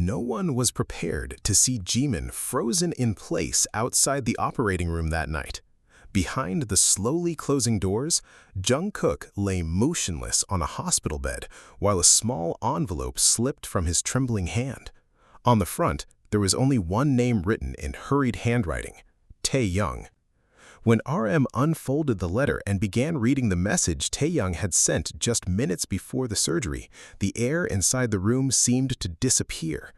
No one was prepared to see Jimin frozen in place outside the operating room that night. Behind the slowly closing doors, Jungkook lay motionless on a hospital bed while a small envelope slipped from his trembling hand. On the front, there was only one name written in hurried handwriting: Taehyung. When RM unfolded the letter and began reading the message Taehyung had sent just minutes before the surgery, the air inside the room seemed to disappear.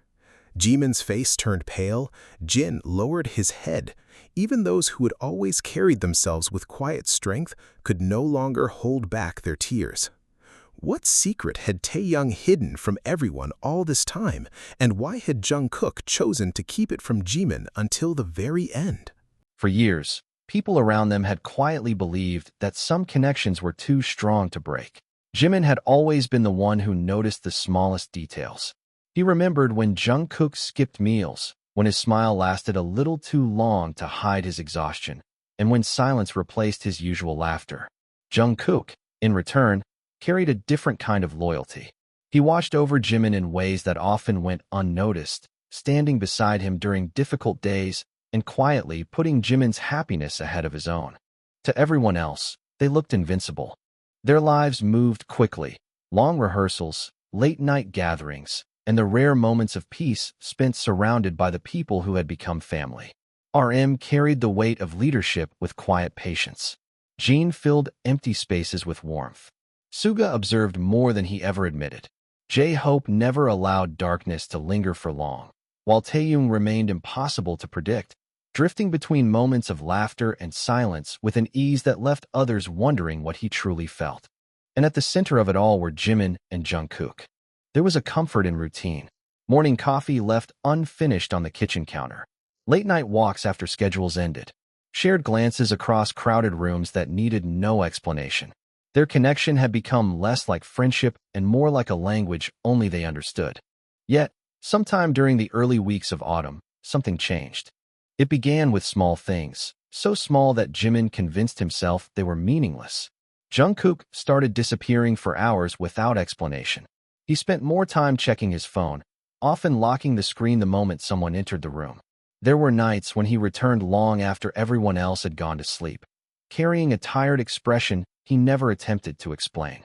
Jimin's face turned pale. Jin lowered his head. Even those who had always carried themselves with quiet strength could no longer hold back their tears. What secret had Taehyung hidden from everyone all this time, and why had Jungkook chosen to keep it from Jimin until the very end? For years, people around them had quietly believed that some connections were too strong to break. Jimin had always been the one who noticed the smallest details. He remembered when Jungkook skipped meals, when his smile lasted a little too long to hide his exhaustion, and when silence replaced his usual laughter. Jungkook, in return, carried a different kind of loyalty. He watched over Jimin in ways that often went unnoticed, standing beside him during difficult days and quietly putting Jimin's happiness ahead of his own. To everyone else, they looked invincible. Their lives moved quickly: long rehearsals, late-night gatherings, and the rare moments of peace spent surrounded by the people who had become family. RM carried the weight of leadership with quiet patience. Jin filled empty spaces with warmth. Suga observed more than he ever admitted. J-Hope never allowed darkness to linger for long, while Taehyung remained impossible to predict, drifting between moments of laughter and silence with an ease that left others wondering what he truly felt. And at the center of it all were Jimin and Jungkook. There was a comfort in routine: morning coffee left unfinished on the kitchen counter, late-night walks after schedules ended, shared glances across crowded rooms that needed no explanation. Their connection had become less like friendship and more like a language only they understood. Yet, sometime during the early weeks of autumn, something changed. It began with small things, so small that Jimin convinced himself they were meaningless. Jungkook started disappearing for hours without explanation. He spent more time checking his phone, often locking the screen the moment someone entered the room. There were nights when he returned long after everyone else had gone to sleep, carrying a tired expression he never attempted to explain.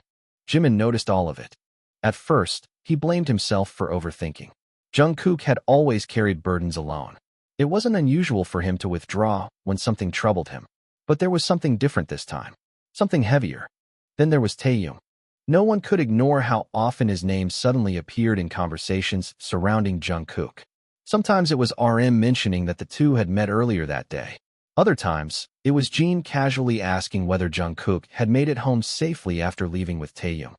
Jimin noticed all of it. At first, he blamed himself for overthinking. Jungkook had always carried burdens alone. It wasn't unusual for him to withdraw when something troubled him. But there was something different this time. Something heavier. Then there was Taehyung. No one could ignore how often his name suddenly appeared in conversations surrounding Jungkook. Sometimes it was RM mentioning that the two had met earlier that day. Other times, it was Jin casually asking whether Jungkook had made it home safely after leaving with Taehyung.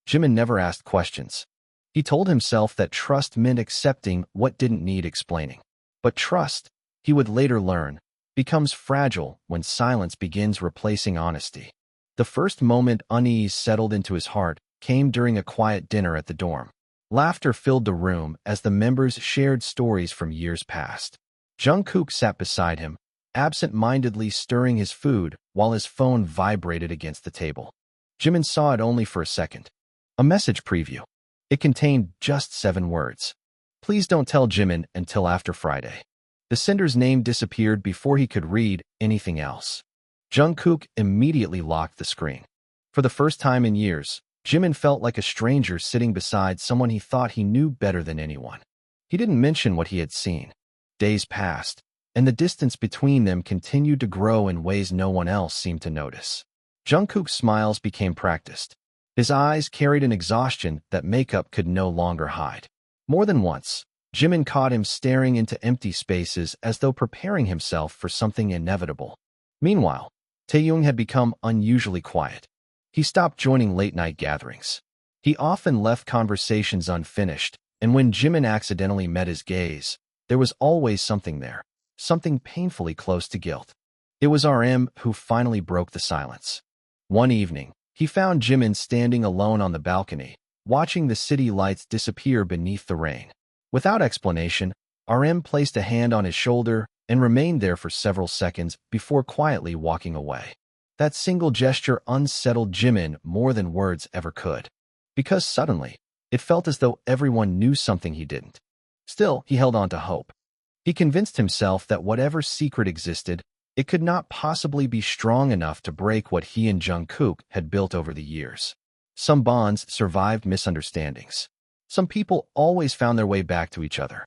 Jimin never asked questions. He told himself that trust meant accepting what didn't need explaining. But trust, he would later learn, becomes fragile when silence begins replacing honesty. The first moment unease settled into his heart came during a quiet dinner at the dorm. Laughter filled the room as the members shared stories from years past. Jungkook sat beside him, absent-mindedly stirring his food while his phone vibrated against the table. Jimin saw it only for a second. A message preview. It contained just 7 words. Please don't tell Jimin until after Friday. The sender's name disappeared before he could read anything else. Jungkook immediately locked the screen. For the first time in years, Jimin felt like a stranger sitting beside someone he thought he knew better than anyone. He didn't mention what he had seen. Days passed, and the distance between them continued to grow in ways no one else seemed to notice. Jungkook's smiles became practiced. His eyes carried an exhaustion that makeup could no longer hide. More than once, Jimin caught him staring into empty spaces as though preparing himself for something inevitable. Meanwhile, Taehyung had become unusually quiet. He stopped joining late-night gatherings. He often left conversations unfinished, and when Jimin accidentally met his gaze, there was always something there, something painfully close to guilt. It was RM who finally broke the silence. One evening, he found Jimin standing alone on the balcony, watching the city lights disappear beneath the rain. Without explanation, RM placed a hand on his shoulder and remained there for several seconds before quietly walking away. That single gesture unsettled Jimin more than words ever could. Because suddenly, it felt as though everyone knew something he didn't. Still, he held on to hope. He convinced himself that whatever secret existed, it could not possibly be strong enough to break what he and Jungkook had built over the years. Some bonds survived misunderstandings. Some people always found their way back to each other.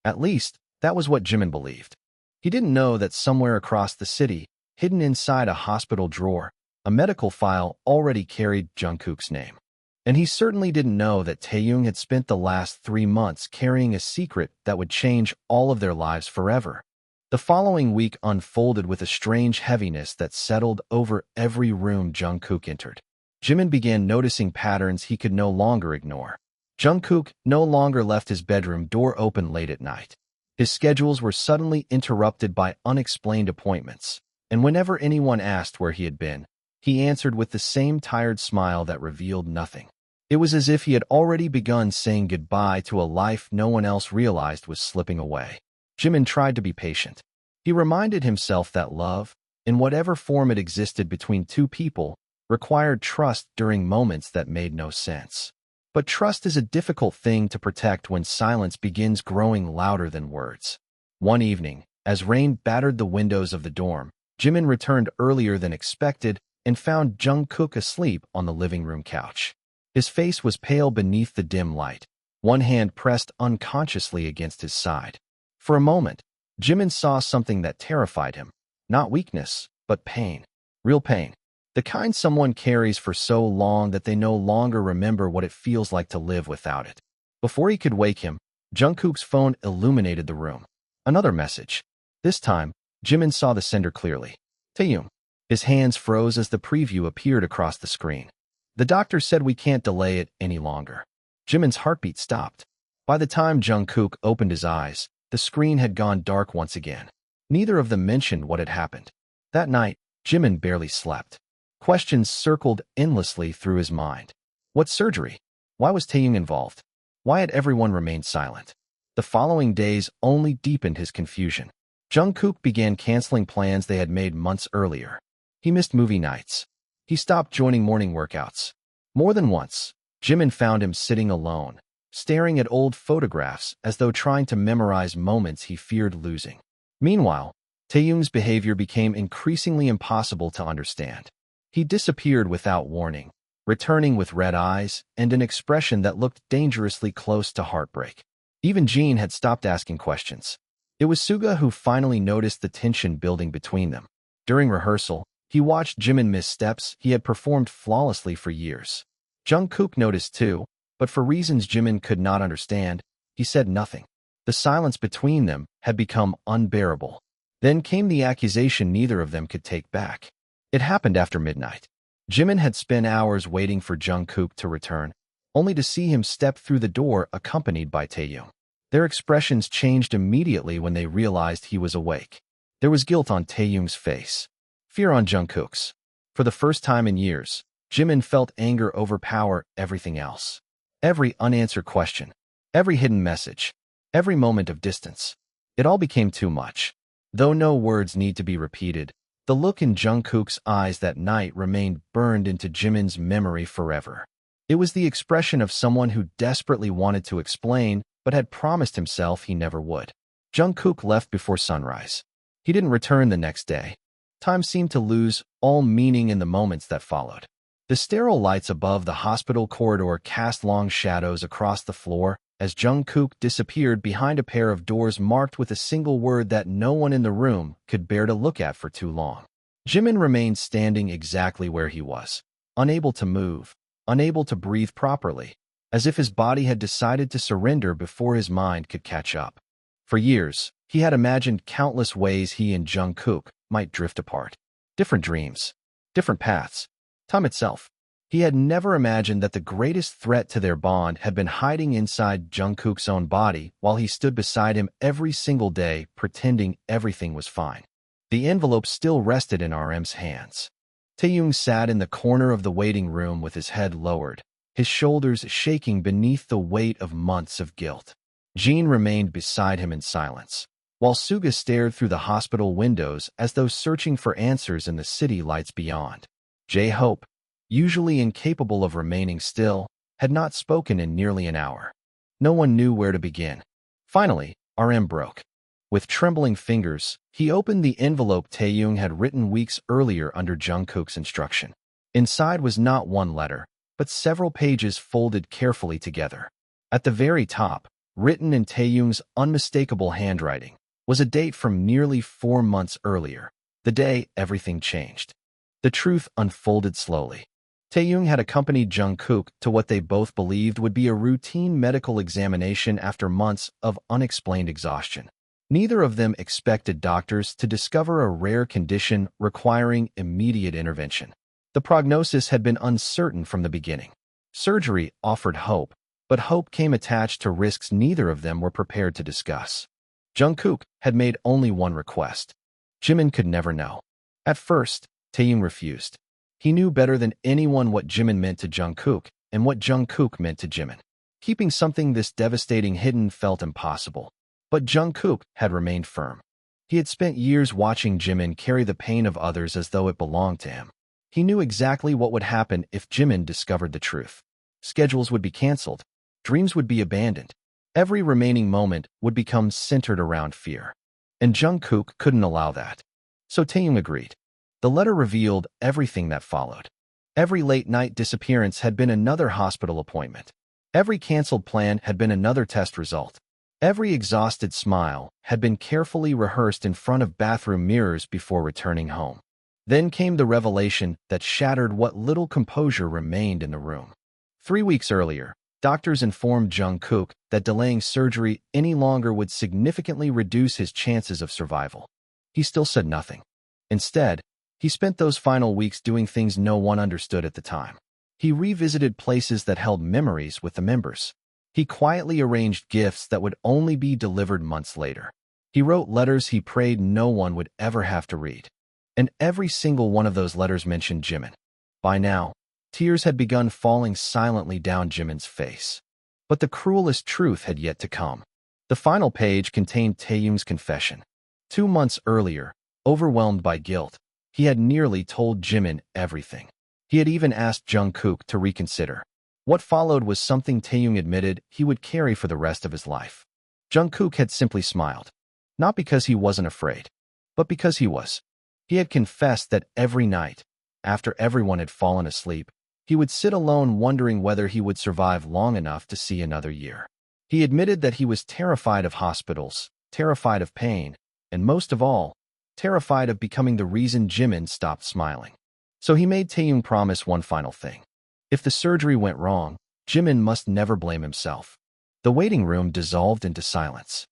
At least, that was what Jimin believed. He didn't know that somewhere across the city, hidden inside a hospital drawer, a medical file already carried Jungkook's name. And he certainly didn't know that Taehyung had spent the last 3 months carrying a secret that would change all of their lives forever. The following week unfolded with a strange heaviness that settled over every room Jungkook entered. Jimin began noticing patterns he could no longer ignore. Jungkook no longer left his bedroom door open late at night. His schedules were suddenly interrupted by unexplained appointments, and whenever anyone asked where he had been, he answered with the same tired smile that revealed nothing. It was as if he had already begun saying goodbye to a life no one else realized was slipping away. Jimin tried to be patient. He reminded himself that love, in whatever form it existed between two people, required trust during moments that made no sense. But trust is a difficult thing to protect when silence begins growing louder than words. One evening, as rain battered the windows of the dorm, Jimin returned earlier than expected and found Jungkook asleep on the living room couch. His face was pale beneath the dim light, one hand pressed unconsciously against his side. For a moment, Jimin saw something that terrified him. Not weakness, but pain. Real pain. The kind someone carries for so long that they no longer remember what it feels like to live without it. Before he could wake him, Jungkook's phone illuminated the room. Another message. This time, Jimin saw the sender clearly. Taehyung. His hands froze as the preview appeared across the screen. The doctor said we can't delay it any longer. Jimin's heartbeat stopped. By the time Jungkook opened his eyes, the screen had gone dark once again. Neither of them mentioned what had happened. That night, Jimin barely slept. Questions circled endlessly through his mind. What surgery? Why was Taehyung involved? Why had everyone remained silent? The following days only deepened his confusion. Jungkook began canceling plans they had made months earlier. He missed movie nights. He stopped joining morning workouts. More than once, Jimin found him sitting alone, staring at old photographs as though trying to memorize moments he feared losing. Meanwhile, Taehyung's behavior became increasingly impossible to understand. He disappeared without warning, returning with red eyes and an expression that looked dangerously close to heartbreak. Even Jean had stopped asking questions. It was Suga who finally noticed the tension building between them. During rehearsal, he watched Jimin miss steps he had performed flawlessly for years. Jungkook noticed too, but for reasons Jimin could not understand, he said nothing. The silence between them had become unbearable. Then came the accusation neither of them could take back. It happened after midnight. Jimin had spent hours waiting for Jungkook to return, only to see him step through the door accompanied by Taehyung. Their expressions changed immediately when they realized he was awake. There was guilt on Taehyung's face, fear on Jungkook's. For the first time in years, Jimin felt anger overpower everything else. Every unanswered question, every hidden message, every moment of distance. It all became too much. Though no words need to be repeated, the look in Jungkook's eyes that night remained burned into Jimin's memory forever. It was the expression of someone who desperately wanted to explain, but had promised himself he never would. Jungkook left before sunrise. He didn't return the next day. Time seemed to lose all meaning in the moments that followed. The sterile lights above the hospital corridor cast long shadows across the floor as Jungkook disappeared behind a pair of doors marked with a single word that no one in the room could bear to look at for too long. Jimin remained standing exactly where he was, unable to move, unable to breathe properly, as if his body had decided to surrender before his mind could catch up. For years, he had imagined countless ways he and Jungkook might drift apart. Different dreams, different paths, time itself. He had never imagined that the greatest threat to their bond had been hiding inside Jungkook's own body while he stood beside him every single day pretending everything was fine. The envelope still rested in RM's hands. Taehyung sat in the corner of the waiting room with his head lowered, his shoulders shaking beneath the weight of months of guilt. Jean remained beside him in silence, while Suga stared through the hospital windows as though searching for answers in the city lights beyond. J-Hope, usually incapable of remaining still, had not spoken in nearly an hour. No one knew where to begin. Finally, RM broke. With trembling fingers, he opened the envelope Taehyung had written weeks earlier under Jungkook's instruction. Inside was not one letter, but several pages folded carefully together. At the very top, written in Taehyung's unmistakable handwriting, was a date from nearly 4 months earlier, the day everything changed. The truth unfolded slowly. Taehyung had accompanied Jungkook to what they both believed would be a routine medical examination after months of unexplained exhaustion. Neither of them expected doctors to discover a rare condition requiring immediate intervention. The prognosis had been uncertain from the beginning. Surgery offered hope, but hope came attached to risks neither of them were prepared to discuss. Jungkook had made only one request. Jimin could never know. At first, Taehyung refused. He knew better than anyone what Jimin meant to Jungkook and what Jungkook meant to Jimin. Keeping something this devastating hidden felt impossible. But Jungkook had remained firm. He had spent years watching Jimin carry the pain of others as though it belonged to him. He knew exactly what would happen if Jimin discovered the truth. Schedules would be canceled. Dreams would be abandoned. Every remaining moment would become centered around fear. And Jungkook couldn't allow that. So Taehyung agreed. The letter revealed everything that followed. Every late-night disappearance had been another hospital appointment. Every canceled plan had been another test result. Every exhausted smile had been carefully rehearsed in front of bathroom mirrors before returning home. Then came the revelation that shattered what little composure remained in the room. 3 weeks earlier, doctors informed Jungkook that delaying surgery any longer would significantly reduce his chances of survival. He still said nothing. Instead, he spent those final weeks doing things no one understood at the time. He revisited places that held memories with the members. He quietly arranged gifts that would only be delivered months later. He wrote letters he prayed no one would ever have to read. And every single one of those letters mentioned Jimin. By now, tears had begun falling silently down Jimin's face. But the cruelest truth had yet to come. The final page contained Taehyung's confession. 2 months earlier, overwhelmed by guilt, he had nearly told Jimin everything. He had even asked Jungkook to reconsider. What followed was something Taehyung admitted he would carry for the rest of his life. Jungkook had simply smiled. Not because he wasn't afraid, but because he was. He had confessed that every night, after everyone had fallen asleep, he would sit alone wondering whether he would survive long enough to see another year. He admitted that he was terrified of hospitals, terrified of pain, and most of all, terrified of becoming the reason Jimin stopped smiling. So he made Taehyung promise one final thing. If the surgery went wrong, Jimin must never blame himself. The waiting room dissolved into silence.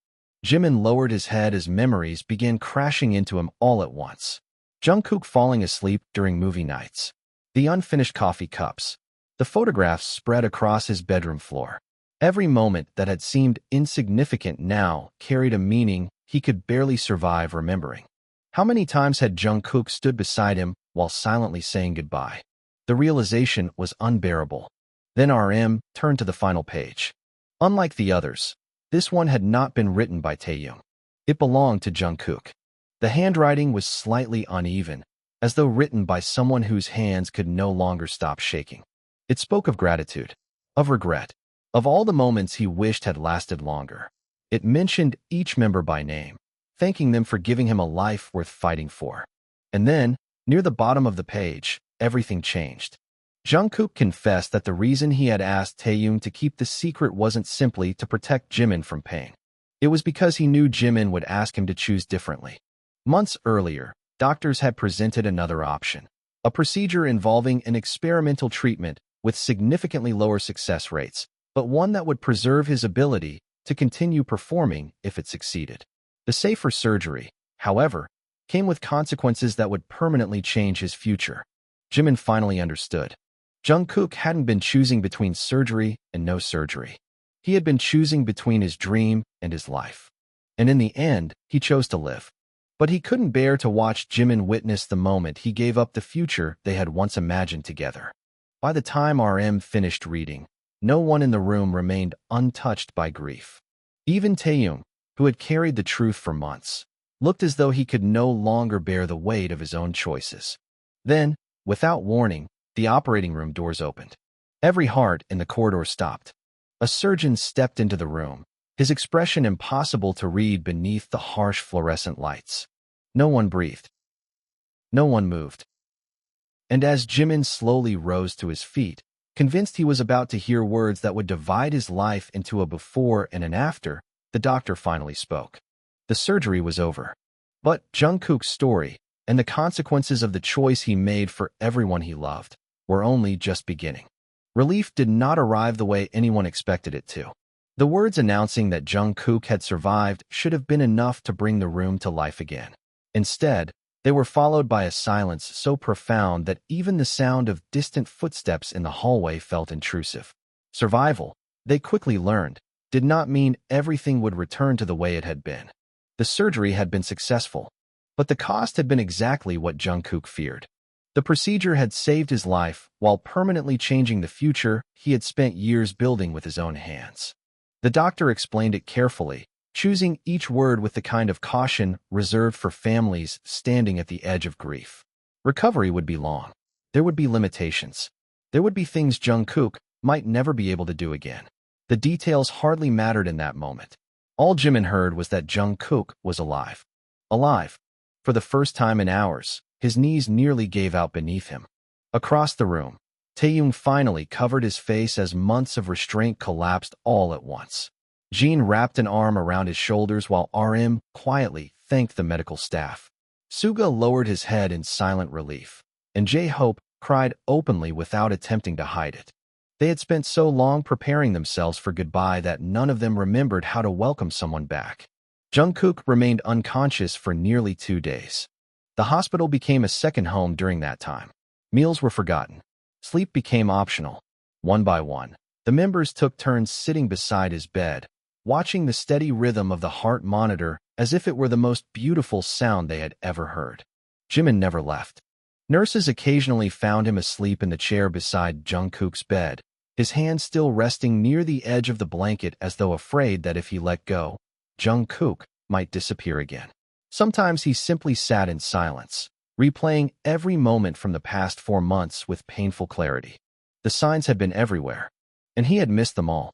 Jimin lowered his head as memories began crashing into him all at once. Jungkook falling asleep during movie nights. The unfinished coffee cups. The photographs spread across his bedroom floor. Every moment that had seemed insignificant now carried a meaning he could barely survive remembering. How many times had Jungkook stood beside him while silently saying goodbye? The realization was unbearable. Then RM turned to the final page. Unlike the others, this one had not been written by Taehyung. It belonged to Jungkook. The handwriting was slightly uneven, as though written by someone whose hands could no longer stop shaking. It spoke of gratitude, of regret, of all the moments he wished had lasted longer. It mentioned each member by name, thanking them for giving him a life worth fighting for. And then, near the bottom of the page, everything changed. Jungkook confessed that the reason he had asked Taehyung to keep the secret wasn't simply to protect Jimin from pain. It was because he knew Jimin would ask him to choose differently. Months earlier, doctors had presented another option, a procedure involving an experimental treatment with significantly lower success rates, but one that would preserve his ability to continue performing if it succeeded. The safer surgery, however, came with consequences that would permanently change his future. Jimin finally understood. Jungkook hadn't been choosing between surgery and no surgery. He had been choosing between his dream and his life. And in the end, he chose to live. But he couldn't bear to watch Jimin witness the moment he gave up the future they had once imagined together. By the time RM finished reading, no one in the room remained untouched by grief. Even Taehyung, who had carried the truth for months, looked as though he could no longer bear the weight of his own choices. Then, without warning, the operating room doors opened. Every heart in the corridor stopped. A surgeon stepped into the room, his expression impossible to read beneath the harsh fluorescent lights. No one breathed. No one moved. And as Jimin slowly rose to his feet, convinced he was about to hear words that would divide his life into a before and an after, the doctor finally spoke. The surgery was over. But Jungkook's story, and the consequences of the choice he made for everyone he loved, were only just beginning. Relief did not arrive the way anyone expected it to. The words announcing that Jungkook had survived should have been enough to bring the room to life again. Instead, they were followed by a silence so profound that even the sound of distant footsteps in the hallway felt intrusive. Survival, they quickly learned, did not mean everything would return to the way it had been. The surgery had been successful, but the cost had been exactly what Jungkook feared. The procedure had saved his life while permanently changing the future he had spent years building with his own hands. The doctor explained it carefully, choosing each word with the kind of caution reserved for families standing at the edge of grief. Recovery would be long. There would be limitations. There would be things Jungkook might never be able to do again. The details hardly mattered in that moment. All Jimin heard was that Jungkook was alive. Alive. For the first time in hours, his knees nearly gave out beneath him. Across the room, Taehyung finally covered his face as months of restraint collapsed all at once. Jean wrapped an arm around his shoulders while RM quietly thanked the medical staff. Suga lowered his head in silent relief, and J-Hope cried openly without attempting to hide it. They had spent so long preparing themselves for goodbye that none of them remembered how to welcome someone back. Jungkook remained unconscious for nearly 2 days. The hospital became a second home during that time. Meals were forgotten. Sleep became optional. One by one, the members took turns sitting beside his bed, watching the steady rhythm of the heart monitor as if it were the most beautiful sound they had ever heard. Jimin never left. Nurses occasionally found him asleep in the chair beside Jungkook's bed, his hand still resting near the edge of the blanket as though afraid that if he let go, Jungkook might disappear again. Sometimes he simply sat in silence, replaying every moment from the past 4 months with painful clarity. The signs had been everywhere, and he had missed them all.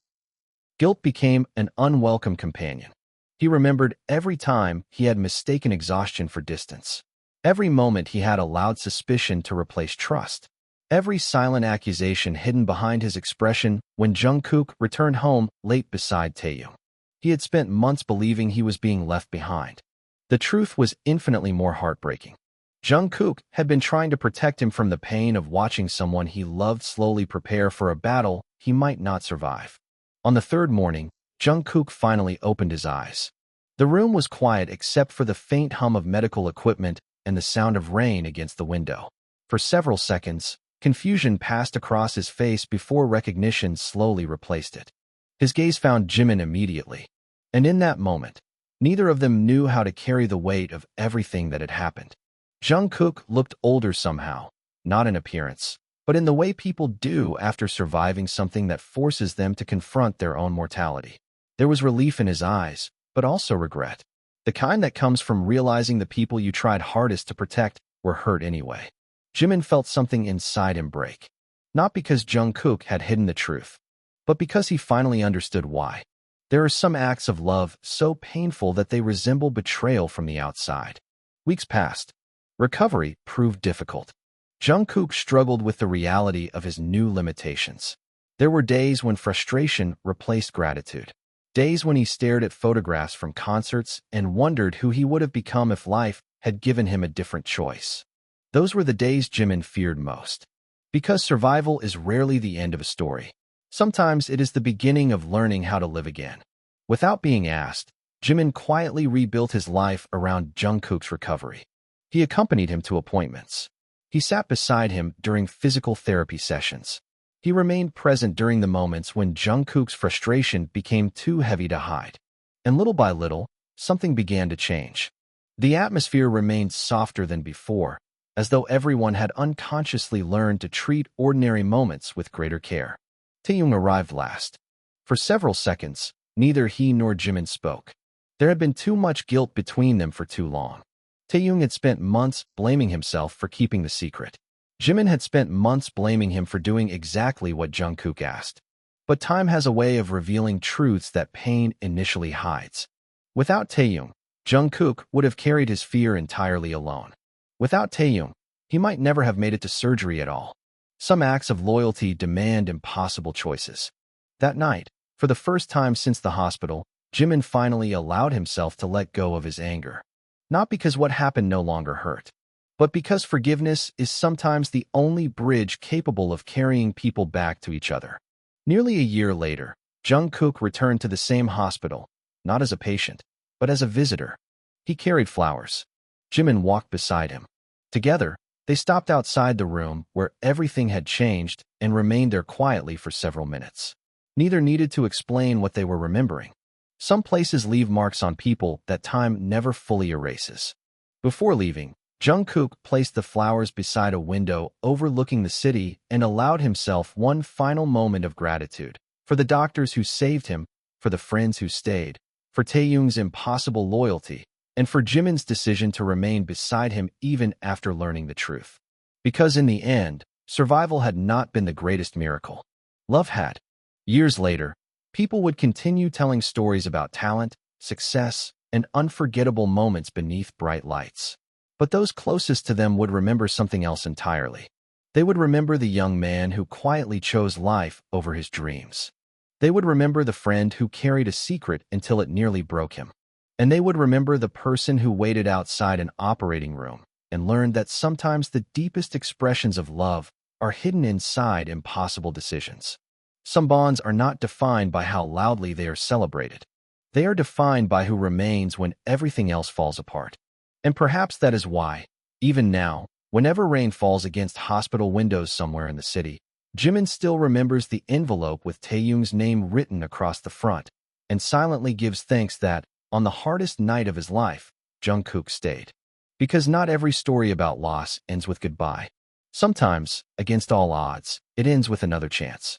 Guilt became an unwelcome companion. He remembered every time he had mistaken exhaustion for distance. Every moment he had allowed suspicion to replace trust. Every silent accusation hidden behind his expression when Jungkook returned home late beside Taehyung. He had spent months believing he was being left behind. The truth was infinitely more heartbreaking. Jungkook had been trying to protect him from the pain of watching someone he loved slowly prepare for a battle he might not survive. On the 3rd morning, Jungkook finally opened his eyes. The room was quiet except for the faint hum of medical equipment and the sound of rain against the window. For several seconds, confusion passed across his face before recognition slowly replaced it. His gaze found Jimin immediately, and in that moment, neither of them knew how to carry the weight of everything that had happened. Jungkook looked older somehow, not in appearance, but in the way people do after surviving something that forces them to confront their own mortality. There was relief in his eyes, but also regret. The kind that comes from realizing the people you tried hardest to protect were hurt anyway. Jimin felt something inside him break. Not because Jungkook had hidden the truth, but because he finally understood why. There are some acts of love so painful that they resemble betrayal from the outside. Weeks passed. Recovery proved difficult. Jungkook struggled with the reality of his new limitations. There were days when frustration replaced gratitude. Days when he stared at photographs from concerts and wondered who he would have become if life had given him a different choice. Those were the days Jimin feared most. Because survival is rarely the end of a story. Sometimes it is the beginning of learning how to live again. Without being asked, Jimin quietly rebuilt his life around Jungkook's recovery. He accompanied him to appointments. He sat beside him during physical therapy sessions. He remained present during the moments when Jungkook's frustration became too heavy to hide. And little by little, something began to change. The atmosphere remained softer than before, as though everyone had unconsciously learned to treat ordinary moments with greater care. Taehyung arrived last. For several seconds, neither he nor Jimin spoke. There had been too much guilt between them for too long. Taehyung had spent months blaming himself for keeping the secret. Jimin had spent months blaming him for doing exactly what Jungkook asked. But time has a way of revealing truths that pain initially hides. Without Taehyung, Jungkook would have carried his fear entirely alone. Without Taehyung, he might never have made it to surgery at all. Some acts of loyalty demand impossible choices. That night, for the first time since the hospital, Jimin finally allowed himself to let go of his anger. Not because what happened no longer hurt, but because forgiveness is sometimes the only bridge capable of carrying people back to each other. Nearly a year later, Jungkook returned to the same hospital, not as a patient, but as a visitor. He carried flowers. Jimin walked beside him. Together, they stopped outside the room where everything had changed and remained there quietly for several minutes. Neither needed to explain what they were remembering. Some places leave marks on people that time never fully erases. Before leaving, Jungkook placed the flowers beside a window overlooking the city and allowed himself one final moment of gratitude for the doctors who saved him, for the friends who stayed, for Taehyung's impossible loyalty, and for Jimin's decision to remain beside him even after learning the truth. Because in the end, survival had not been the greatest miracle. Love had. Years later, people would continue telling stories about talent, success, and unforgettable moments beneath bright lights. But those closest to them would remember something else entirely. They would remember the young man who quietly chose life over his dreams. They would remember the friend who carried a secret until it nearly broke him. And they would remember the person who waited outside an operating room and learned that sometimes the deepest expressions of love are hidden inside impossible decisions. Some bonds are not defined by how loudly they are celebrated. They are defined by who remains when everything else falls apart. And perhaps that is why, even now, whenever rain falls against hospital windows somewhere in the city, Jimin still remembers the envelope with Taehyung's name written across the front and silently gives thanks that, on the hardest night of his life, Jungkook stayed. Because not every story about loss ends with goodbye. Sometimes, against all odds, it ends with another chance.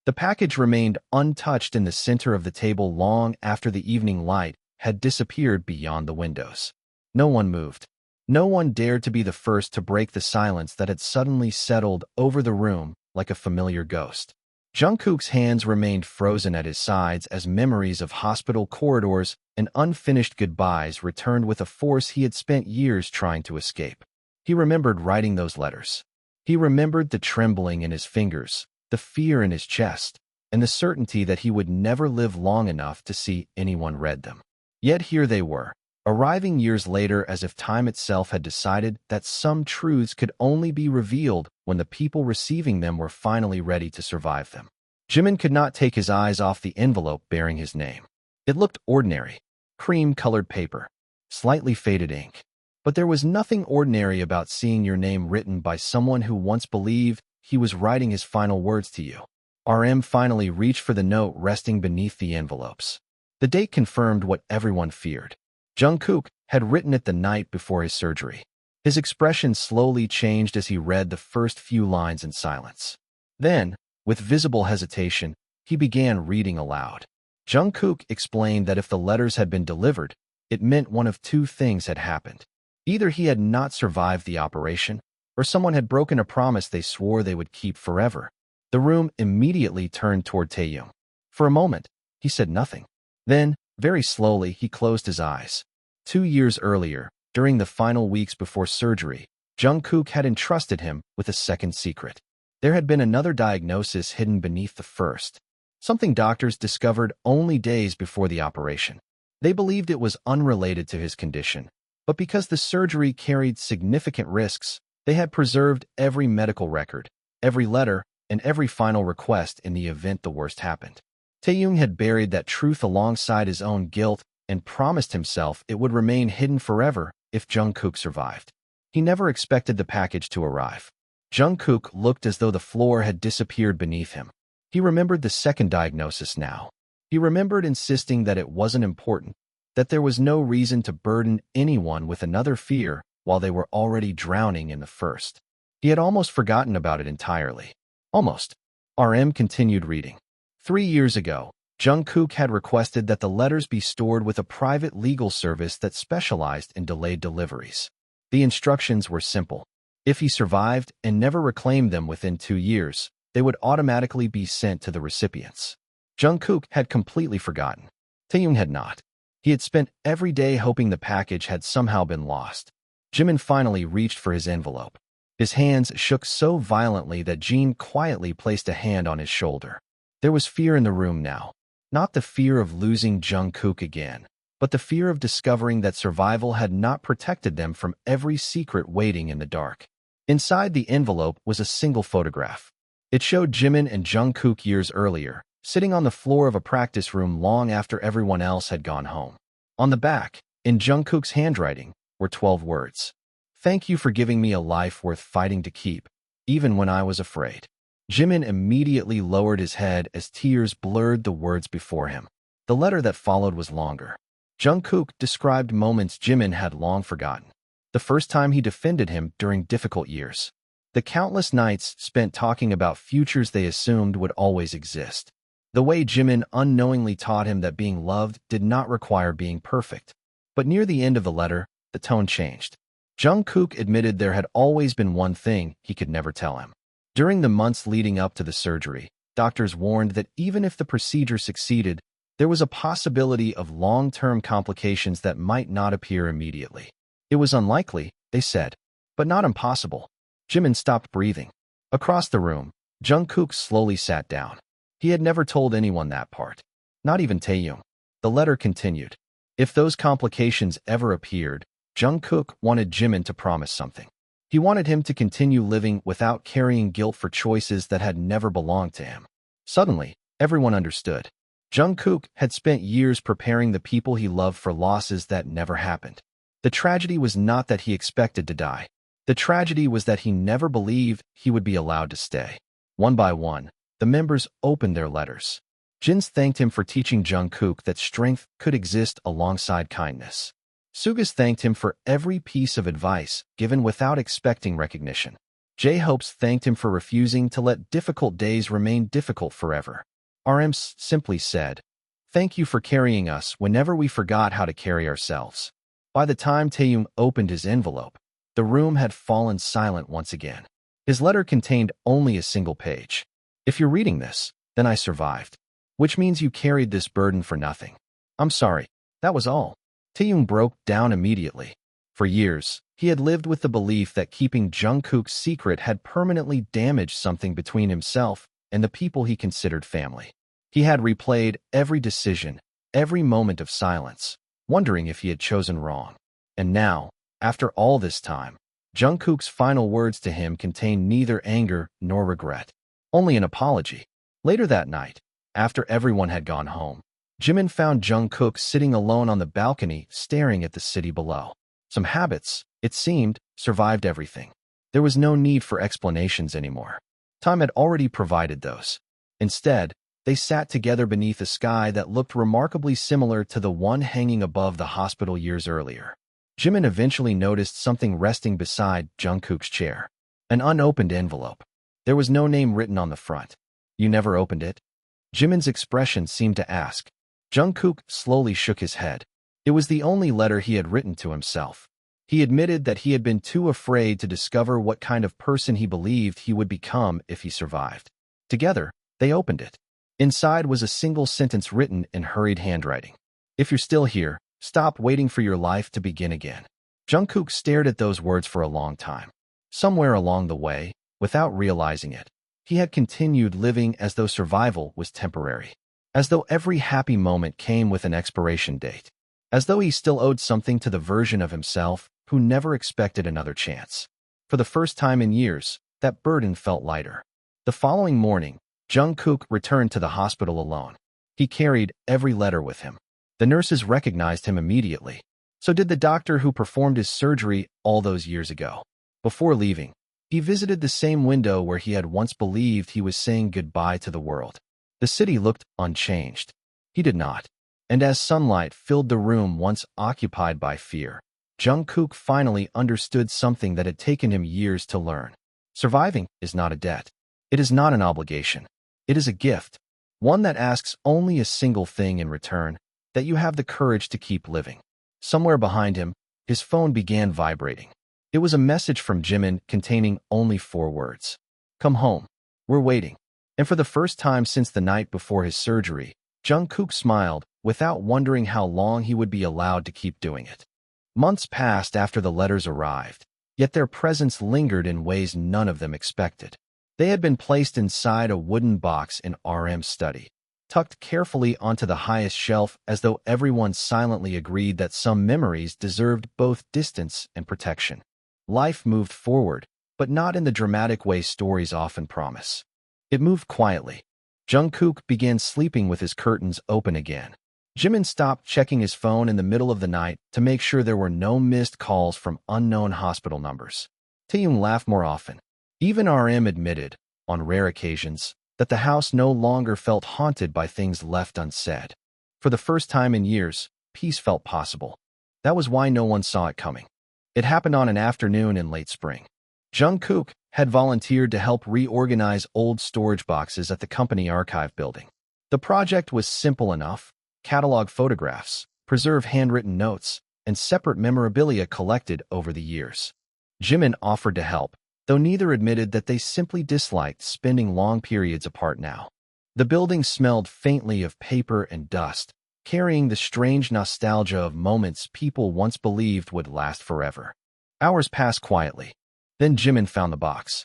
The package remained untouched in the center of the table long after the evening light had disappeared beyond the windows. No one moved. No one dared to be the first to break the silence that had suddenly settled over the room like a familiar ghost. Jungkook's hands remained frozen at his sides as memories of hospital corridors and unfinished goodbyes returned with a force he had spent years trying to escape. He remembered writing those letters. He remembered the trembling in his fingers, the fear in his chest, and the certainty that he would never live long enough to see anyone read them. Yet here they were, arriving years later as if time itself had decided that some truths could only be revealed when the people receiving them were finally ready to survive them. Jimin could not take his eyes off the envelope bearing his name. It looked ordinary, cream-colored paper, slightly faded ink. But there was nothing ordinary about seeing your name written by someone who once believed he was writing his final words to you. RM finally reached for the note resting beneath the envelopes. The date confirmed what everyone feared. Jungkook had written it the night before his surgery. His expression slowly changed as he read the first few lines in silence. Then, with visible hesitation, he began reading aloud. Jungkook explained that if the letters had been delivered, it meant one of two things had happened. Either he had not survived the operation, or someone had broken a promise they swore they would keep forever. The room immediately turned toward Taehyung. For a moment, he said nothing. Then, very slowly, he closed his eyes. 2 years earlier, during the final weeks before surgery, Jungkook had entrusted him with a second secret. There had been another diagnosis hidden beneath the first, something doctors discovered only days before the operation. They believed it was unrelated to his condition, but because the surgery carried significant risks, they had preserved every medical record, every letter, and every final request in the event the worst happened. Taehyung had buried that truth alongside his own guilt and promised himself it would remain hidden forever if Jungkook survived. He never expected the package to arrive. Jungkook looked as though the floor had disappeared beneath him. He remembered the second diagnosis now. He remembered insisting that it wasn't important, that there was no reason to burden anyone with another fear while they were already drowning in the first. He had almost forgotten about it entirely. Almost. RM continued reading. 3 years ago, Jungkook had requested that the letters be stored with a private legal service that specialized in delayed deliveries. The instructions were simple. If he survived and never reclaimed them within 2 years, they would automatically be sent to the recipients. Jungkook had completely forgotten. Taehyung had not. He had spent every day hoping the package had somehow been lost. Jimin finally reached for his envelope. His hands shook so violently that Jean quietly placed a hand on his shoulder. There was fear in the room now. Not the fear of losing Jungkook again, but the fear of discovering that survival had not protected them from every secret waiting in the dark. Inside the envelope was a single photograph. It showed Jimin and Jungkook years earlier, sitting on the floor of a practice room long after everyone else had gone home. On the back, in Jungkook's handwriting, were 12 words. "Thank you for giving me a life worth fighting to keep, even when I was afraid." Jimin immediately lowered his head as tears blurred the words before him. The letter that followed was longer. Jungkook described moments Jimin had long forgotten. The first time he defended him during difficult years. The countless nights spent talking about futures they assumed would always exist. The way Jimin unknowingly taught him that being loved did not require being perfect. But near the end of the letter, the tone changed. Jungkook admitted there had always been one thing he could never tell him. During the months leading up to the surgery, doctors warned that even if the procedure succeeded, there was a possibility of long-term complications that might not appear immediately. It was unlikely, they said, but not impossible. Jimin stopped breathing. Across the room, Jungkook slowly sat down. He had never told anyone that part. Not even Taehyung. The letter continued. If those complications ever appeared, Jungkook wanted Jimin to promise something. He wanted him to continue living without carrying guilt for choices that had never belonged to him. Suddenly, everyone understood. Jungkook had spent years preparing the people he loved for losses that never happened. The tragedy was not that he expected to die. The tragedy was that he never believed he would be allowed to stay. One by one, the members opened their letters. Jins thanked him for teaching Jungkook that strength could exist alongside kindness. Sugas thanked him for every piece of advice given without expecting recognition. J-Hopes thanked him for refusing to let difficult days remain difficult forever. RMs simply said, "Thank you for carrying us whenever we forgot how to carry ourselves." By the time Taehyung opened his envelope, the room had fallen silent once again. His letter contained only a single page. "If you're reading this, then I survived. Which means you carried this burden for nothing. I'm sorry. That was all." Taehyung broke down immediately. For years, he had lived with the belief that keeping Jungkook's secret had permanently damaged something between himself and the people he considered family. He had replayed every decision, every moment of silence, wondering if he had chosen wrong. And now, after all this time, Jungkook's final words to him contained neither anger nor regret, only an apology. Later that night, after everyone had gone home, Jimin found Jungkook sitting alone on the balcony staring at the city below. Some habits, it seemed, survived everything. There was no need for explanations anymore. Time had already provided those. Instead, they sat together beneath a sky that looked remarkably similar to the one hanging above the hospital years earlier. Jimin eventually noticed something resting beside Jungkook's chair. An unopened envelope. There was no name written on the front. "You never opened it?" Jimin's expression seemed to ask. Jungkook slowly shook his head. It was the only letter he had written to himself. He admitted that he had been too afraid to discover what kind of person he believed he would become if he survived. Together, they opened it. Inside was a single sentence written in hurried handwriting. "If you're still here, stop waiting for your life to begin again." Jungkook stared at those words for a long time. Somewhere along the way, without realizing it, he had continued living as though survival was temporary. As though every happy moment came with an expiration date. As though he still owed something to the version of himself who never expected another chance. For the first time in years, that burden felt lighter. The following morning, Jungkook returned to the hospital alone. He carried every letter with him. The nurses recognized him immediately. So did the doctor who performed his surgery all those years ago. Before leaving, he visited the same window where he had once believed he was saying goodbye to the world. The city looked unchanged. He did not. And as sunlight filled the room once occupied by fear, Jungkook finally understood something that had taken him years to learn. Surviving is not a debt. It is not an obligation. It is a gift. One that asks only a single thing in return, that you have the courage to keep living. Somewhere behind him, his phone began vibrating. It was a message from Jimin containing only 4 words. "Come home. We're waiting." And for the first time since the night before his surgery, Jungkook smiled without wondering how long he would be allowed to keep doing it. Months passed after the letters arrived, yet their presence lingered in ways none of them expected. They had been placed inside a wooden box in RM's study, tucked carefully onto the highest shelf as though everyone silently agreed that some memories deserved both distance and protection. Life moved forward, but not in the dramatic way stories often promise. It moved quietly. Jungkook began sleeping with his curtains open again. Jimin stopped checking his phone in the middle of the night to make sure there were no missed calls from unknown hospital numbers. Taehyung laughed more often. Even RM admitted, on rare occasions, that the house no longer felt haunted by things left unsaid. For the first time in years, peace felt possible. That was why no one saw it coming. It happened on an afternoon in late spring. Jungkook had volunteered to help reorganize old storage boxes at the company archive building. The project was simple enough: catalog photographs, preserve handwritten notes, and separate memorabilia collected over the years. Jimin offered to help, though neither admitted that they simply disliked spending long periods apart now. The building smelled faintly of paper and dust, carrying the strange nostalgia of moments people once believed would last forever. Hours passed quietly. Then Jimin found the box.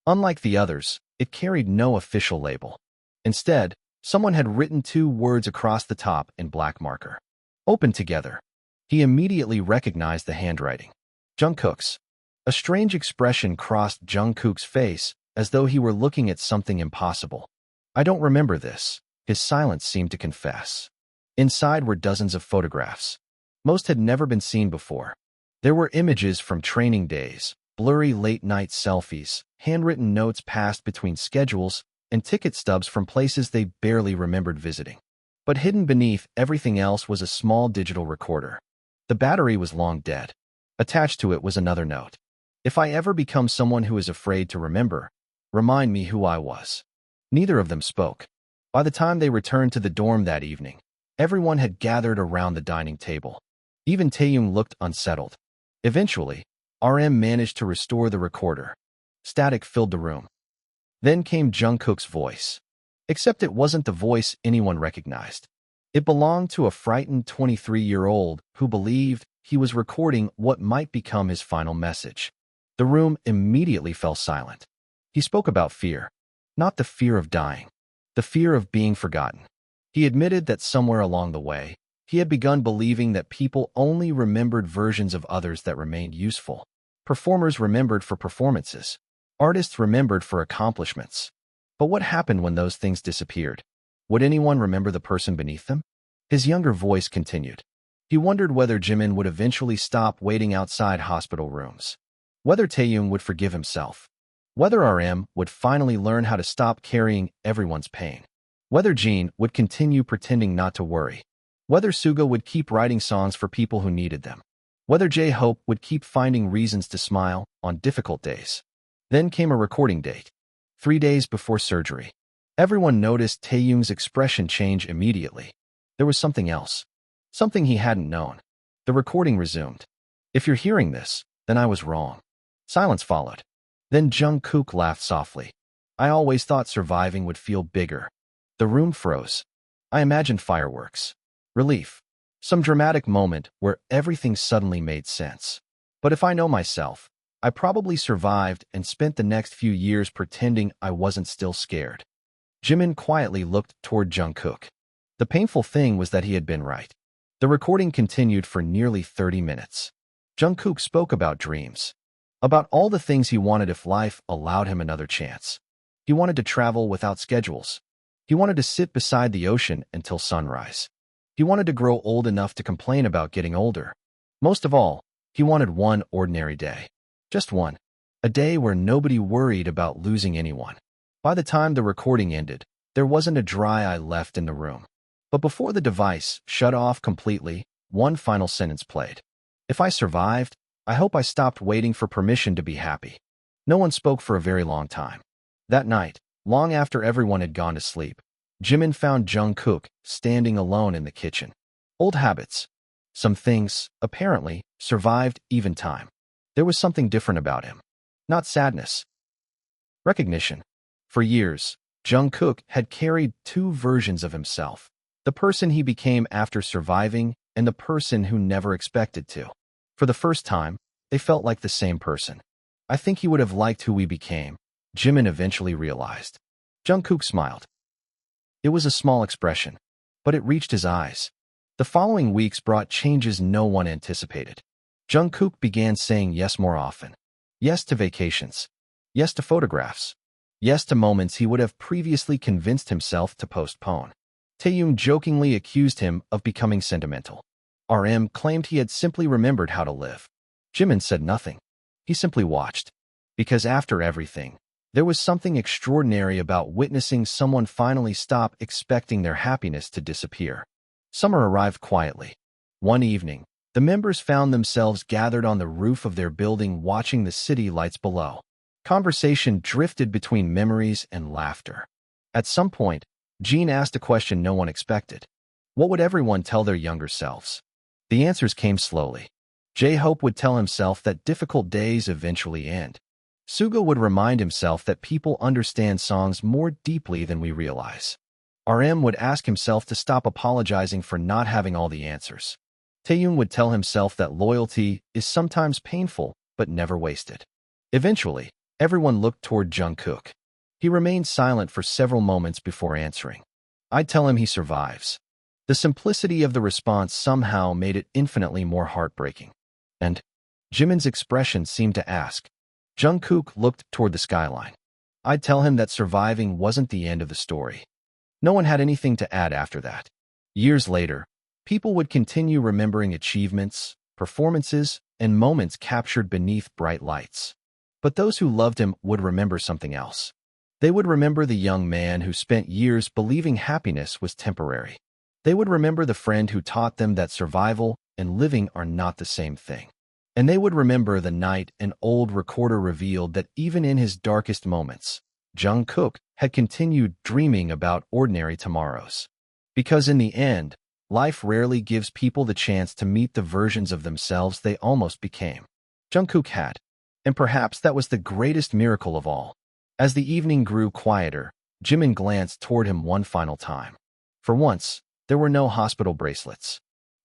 Unlike the others, it carried no official label. Instead, someone had written 2 words across the top in black marker. Open together. He immediately recognized the handwriting. Jungkook's. A strange expression crossed Jungkook's face, as though he were looking at something impossible. I don't remember this, his silence seemed to confess. Inside were dozens of photographs. Most had never been seen before. There were images from training days, blurry late-night selfies, handwritten notes passed between schedules, and ticket stubs from places they barely remembered visiting. But hidden beneath everything else was a small digital recorder. The battery was long dead. Attached to it was another note. If I ever become someone who is afraid to remember, remind me who I was. Neither of them spoke. By the time they returned to the dorm that evening, everyone had gathered around the dining table. Even Taehyung looked unsettled. Eventually, RM managed to restore the recorder. Static filled the room. Then came Jungkook's voice. Except it wasn't the voice anyone recognized. It belonged to a frightened 23-year-old who believed he was recording what might become his final message. The room immediately fell silent. He spoke about fear. Not the fear of dying. The fear of being forgotten. He admitted that somewhere along the way, he had begun believing that people only remembered versions of others that remained useful. Performers remembered for performances. Artists remembered for accomplishments. But what happened when those things disappeared? Would anyone remember the person beneath them? His younger voice continued. He wondered whether Jimin would eventually stop waiting outside hospital rooms. Whether Taehyung would forgive himself. Whether RM would finally learn how to stop carrying everyone's pain. Whether Jin would continue pretending not to worry. Whether Suga would keep writing songs for people who needed them. Whether J-Hope would keep finding reasons to smile on difficult days. Then came a recording date. 3 days before surgery. Everyone noticed Taehyung's expression change immediately. There was something else. Something he hadn't known. The recording resumed. If you're hearing this, then I was wrong. Silence followed. Then Jungkook laughed softly. I always thought surviving would feel bigger. The room froze. I imagined fireworks. Relief. Some dramatic moment where everything suddenly made sense. But if I know myself, I probably survived and spent the next few years pretending I wasn't still scared. Jimin quietly looked toward Jungkook. The painful thing was that he had been right. The recording continued for nearly 30 minutes. Jungkook spoke about dreams. About all the things he wanted if life allowed him another chance. He wanted to travel without schedules. He wanted to sit beside the ocean until sunrise. He wanted to grow old enough to complain about getting older. Most of all, he wanted one ordinary day. Just one. A day where nobody worried about losing anyone. By the time the recording ended, there wasn't a dry eye left in the room. But before the device shut off completely, one final sentence played. If I survived, I hope I stopped waiting for permission to be happy. No one spoke for a very long time. That night, long after everyone had gone to sleep, Jimin found Jungkook standing alone in the kitchen. Old habits. Some things, apparently, survived even time. There was something different about him. Not sadness. Recognition. For years, Jungkook had carried two versions of himself, the person he became after surviving and the person who never expected to. For the first time, they felt like the same person. I think he would have liked who we became, Jimin eventually realized. Jungkook smiled. It was a small expression, but it reached his eyes. The following weeks brought changes no one anticipated. Jungkook began saying yes more often. Yes to vacations. Yes to photographs. Yes to moments he would have previously convinced himself to postpone. Taehyung jokingly accused him of becoming sentimental. RM claimed he had simply remembered how to live. Jimin said nothing. He simply watched. Because after everything, there was something extraordinary about witnessing someone finally stop expecting their happiness to disappear. Summer arrived quietly. One evening, the members found themselves gathered on the roof of their building watching the city lights below. Conversation drifted between memories and laughter. At some point, Jean asked a question no one expected. What would everyone tell their younger selves? The answers came slowly. J-Hope would tell himself that difficult days eventually end. Suga would remind himself that people understand songs more deeply than we realize. RM would ask himself to stop apologizing for not having all the answers. Taehyung would tell himself that loyalty is sometimes painful but never wasted. Eventually, everyone looked toward Jungkook. He remained silent for several moments before answering. I'd tell him he survives. The simplicity of the response somehow made it infinitely more heartbreaking. And Jimin's expression seemed to ask. Jungkook looked toward the skyline. I'd tell him that surviving wasn't the end of the story. No one had anything to add after that. Years later, people would continue remembering achievements, performances, and moments captured beneath bright lights. But those who loved him would remember something else. They would remember the young man who spent years believing happiness was temporary. They would remember the friend who taught them that survival and living are not the same thing. And they would remember the night an old recorder revealed that even in his darkest moments, Jungkook had continued dreaming about ordinary tomorrows. Because in the end, life rarely gives people the chance to meet the versions of themselves they almost became. Jungkook had. And perhaps that was the greatest miracle of all. As the evening grew quieter, Jimin glanced toward him one final time. For once, there were no hospital bracelets.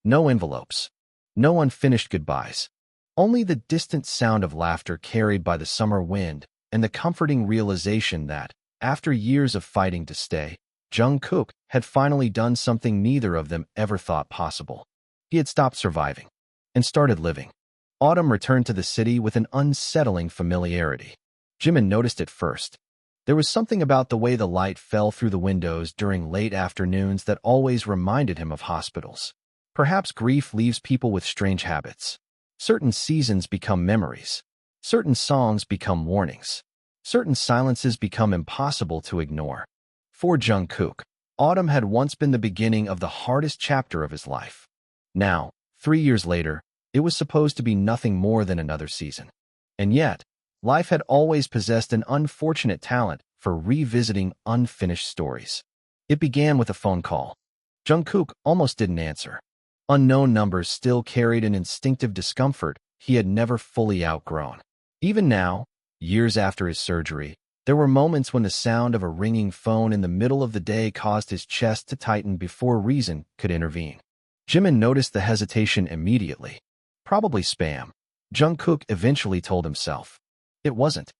No envelopes. No unfinished goodbyes. Only the distant sound of laughter carried by the summer wind and the comforting realization that, after years of fighting to stay, Jungkook had finally done something neither of them ever thought possible. He had stopped surviving and started living. Autumn returned to the city with an unsettling familiarity. Jimin noticed it first. There was something about the way the light fell through the windows during late afternoons that always reminded him of hospitals. Perhaps grief leaves people with strange habits. Certain seasons become memories. Certain songs become warnings. Certain silences become impossible to ignore. For Jungkook, autumn had once been the beginning of the hardest chapter of his life. Now, 3 years later, it was supposed to be nothing more than another season. And yet, life had always possessed an unfortunate talent for revisiting unfinished stories. It began with a phone call. Jungkook almost didn't answer. Unknown numbers still carried an instinctive discomfort he had never fully outgrown. Even now, years after his surgery, there were moments when the sound of a ringing phone in the middle of the day caused his chest to tighten before reason could intervene. Jimin noticed the hesitation immediately. Probably spam. Jungkook eventually told himself. It wasn't.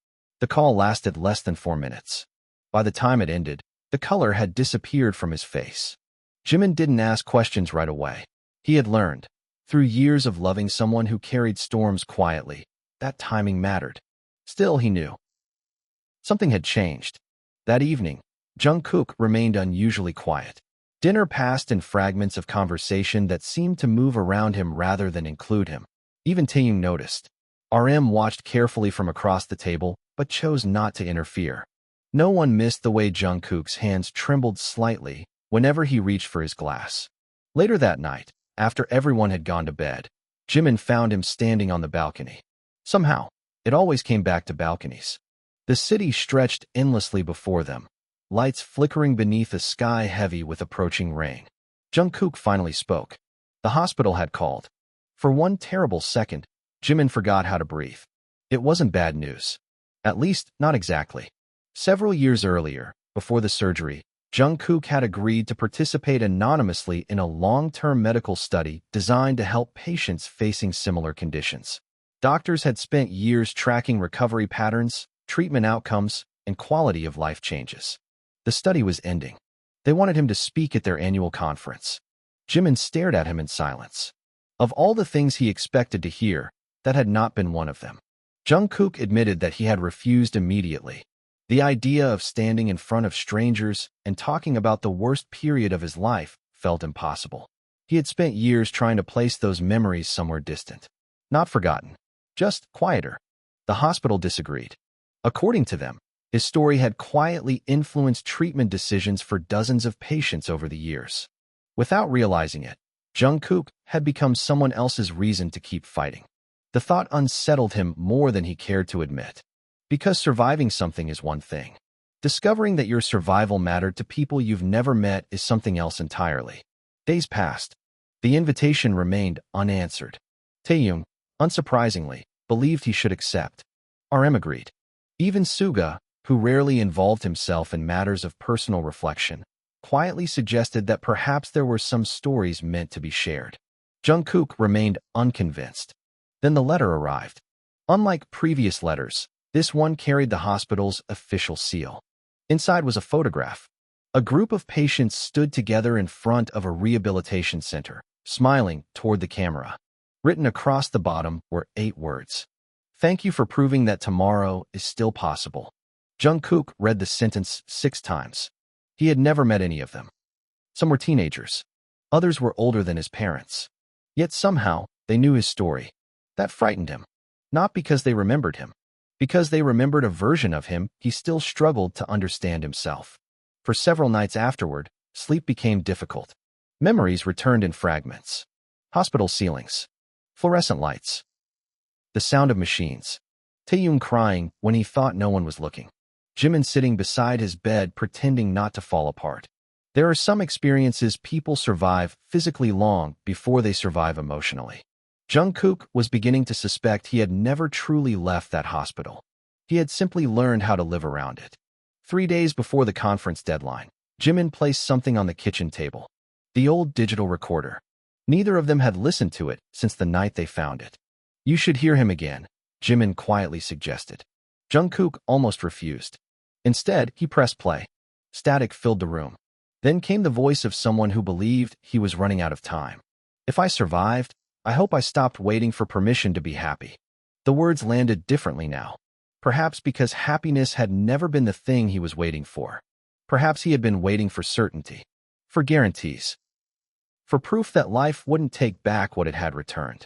The call lasted less than 4 minutes. By the time it ended, the color had disappeared from his face. Jimin didn't ask questions right away. He had learned, through years of loving someone who carried storms quietly, that timing mattered. Still, he knew. Something had changed. That evening, Jungkook remained unusually quiet. Dinner passed in fragments of conversation that seemed to move around him rather than include him. Even Taehyung noticed. RM watched carefully from across the table, but chose not to interfere. No one missed the way Jungkook's hands trembled slightly whenever he reached for his glass. Later that night, after everyone had gone to bed, Jimin found him standing on the balcony. Somehow, it always came back to balconies. The city stretched endlessly before them, lights flickering beneath a sky heavy with approaching rain. Jungkook finally spoke. The hospital had called. For one terrible second, Jimin forgot how to breathe. It wasn't bad news. At least, not exactly. Several years earlier, before the surgery, Jungkook had agreed to participate anonymously in a long-term medical study designed to help patients facing similar conditions. Doctors had spent years tracking recovery patterns, treatment outcomes, and quality of life changes. The study was ending. They wanted him to speak at their annual conference. Jimin stared at him in silence. Of all the things he expected to hear, that had not been one of them. Jungkook admitted that he had refused immediately. The idea of standing in front of strangers and talking about the worst period of his life felt impossible. He had spent years trying to place those memories somewhere distant. Not forgotten, just quieter. The hospital disagreed. According to them, his story had quietly influenced treatment decisions for dozens of patients over the years. Without realizing it, Jungkook had become someone else's reason to keep fighting. The thought unsettled him more than he cared to admit. Because surviving something is one thing. Discovering that your survival mattered to people you've never met is something else entirely. Days passed. The invitation remained unanswered. Taehyung, unsurprisingly, believed he should accept. RM agreed. Even Suga, who rarely involved himself in matters of personal reflection, quietly suggested that perhaps there were some stories meant to be shared. Jungkook remained unconvinced. Then the letter arrived. Unlike previous letters, this one carried the hospital's official seal. Inside was a photograph. A group of patients stood together in front of a rehabilitation center, smiling toward the camera. Written across the bottom were 8 words. "Thank you for proving that tomorrow is still possible." Jungkook read the sentence 6 times. He had never met any of them. Some were teenagers. Others were older than his parents. Yet somehow, they knew his story. That frightened him. Not because they remembered him. Because they remembered a version of him he still struggled to understand himself. For several nights afterward, sleep became difficult. Memories returned in fragments. Hospital ceilings. Fluorescent lights. The sound of machines. Taehyung crying when he thought no one was looking. Jimin sitting beside his bed pretending not to fall apart. There are some experiences people survive physically long before they survive emotionally. Jungkook was beginning to suspect he had never truly left that hospital. He had simply learned how to live around it. 3 days before the conference deadline, Jimin placed something on the kitchen table. The old digital recorder. Neither of them had listened to it since the night they found it. "You should hear him again," Jimin quietly suggested. Jungkook almost refused. Instead, he pressed play. Static filled the room. Then came the voice of someone who believed he was running out of time. "If I survived, I hope I stopped waiting for permission to be happy." The words landed differently now. Perhaps because happiness had never been the thing he was waiting for. Perhaps he had been waiting for certainty. For guarantees. For proof that life wouldn't take back what it had returned.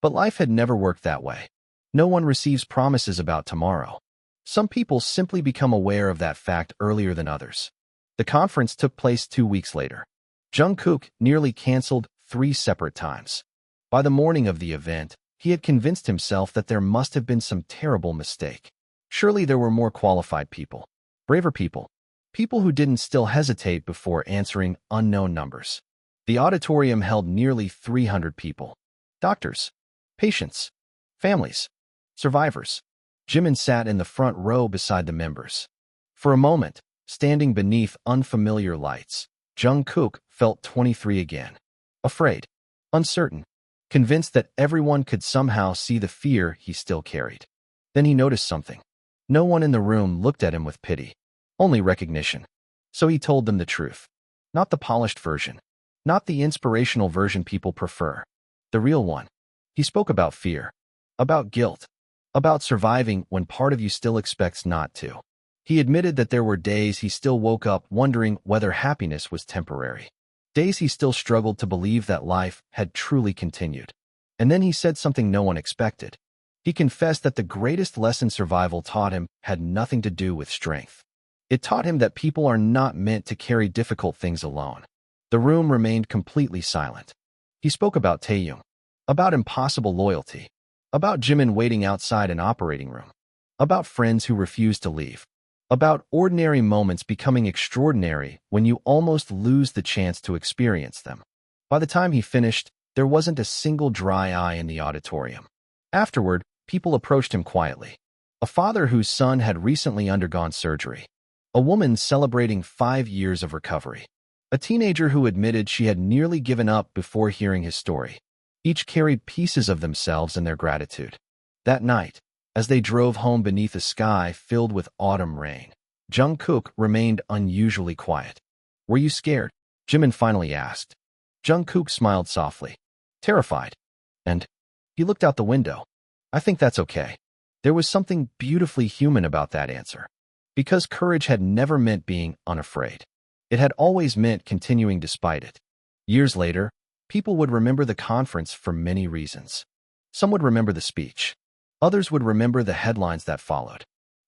But life had never worked that way. No one receives promises about tomorrow. Some people simply become aware of that fact earlier than others. The conference took place 2 weeks later. Jungkook nearly canceled 3 separate times. By the morning of the event, he had convinced himself that there must have been some terrible mistake. Surely there were more qualified people, braver people, people who didn't still hesitate before answering unknown numbers. The auditorium held nearly 300 people. Doctors, patients, families, survivors. Jimin sat in the front row beside the members. For a moment, standing beneath unfamiliar lights, Jungkook felt 23 again. Afraid, uncertain, convinced that everyone could somehow see the fear he still carried. Then he noticed something. No one in the room looked at him with pity, only recognition. So he told them the truth. Not the polished version. Not the inspirational version people prefer. The real one. He spoke about fear. About guilt. About surviving when part of you still expects not to. He admitted that there were days he still woke up wondering whether happiness was temporary. Days he still struggled to believe that life had truly continued. And then he said something no one expected. He confessed that the greatest lesson survival taught him had nothing to do with strength. It taught him that people are not meant to carry difficult things alone. The room remained completely silent. He spoke about Taehyung, about impossible loyalty, about Jimin waiting outside an operating room, about friends who refused to leave, about ordinary moments becoming extraordinary when you almost lose the chance to experience them. By the time he finished, there wasn't a single dry eye in the auditorium. Afterward, people approached him quietly. A father whose son had recently undergone surgery. A woman celebrating 5 years of recovery. A teenager who admitted she had nearly given up before hearing his story. Each carried pieces of themselves in their gratitude. That night, as they drove home beneath a sky filled with autumn rain, Jungkook remained unusually quiet. "Were you scared?" Jimin finally asked. Jungkook smiled softly. "Terrified." And he looked out the window. "I think that's okay." There was something beautifully human about that answer. Because courage had never meant being unafraid. It had always meant continuing despite it. Years later, people would remember the conference for many reasons. Some would remember the speech. Others would remember the headlines that followed.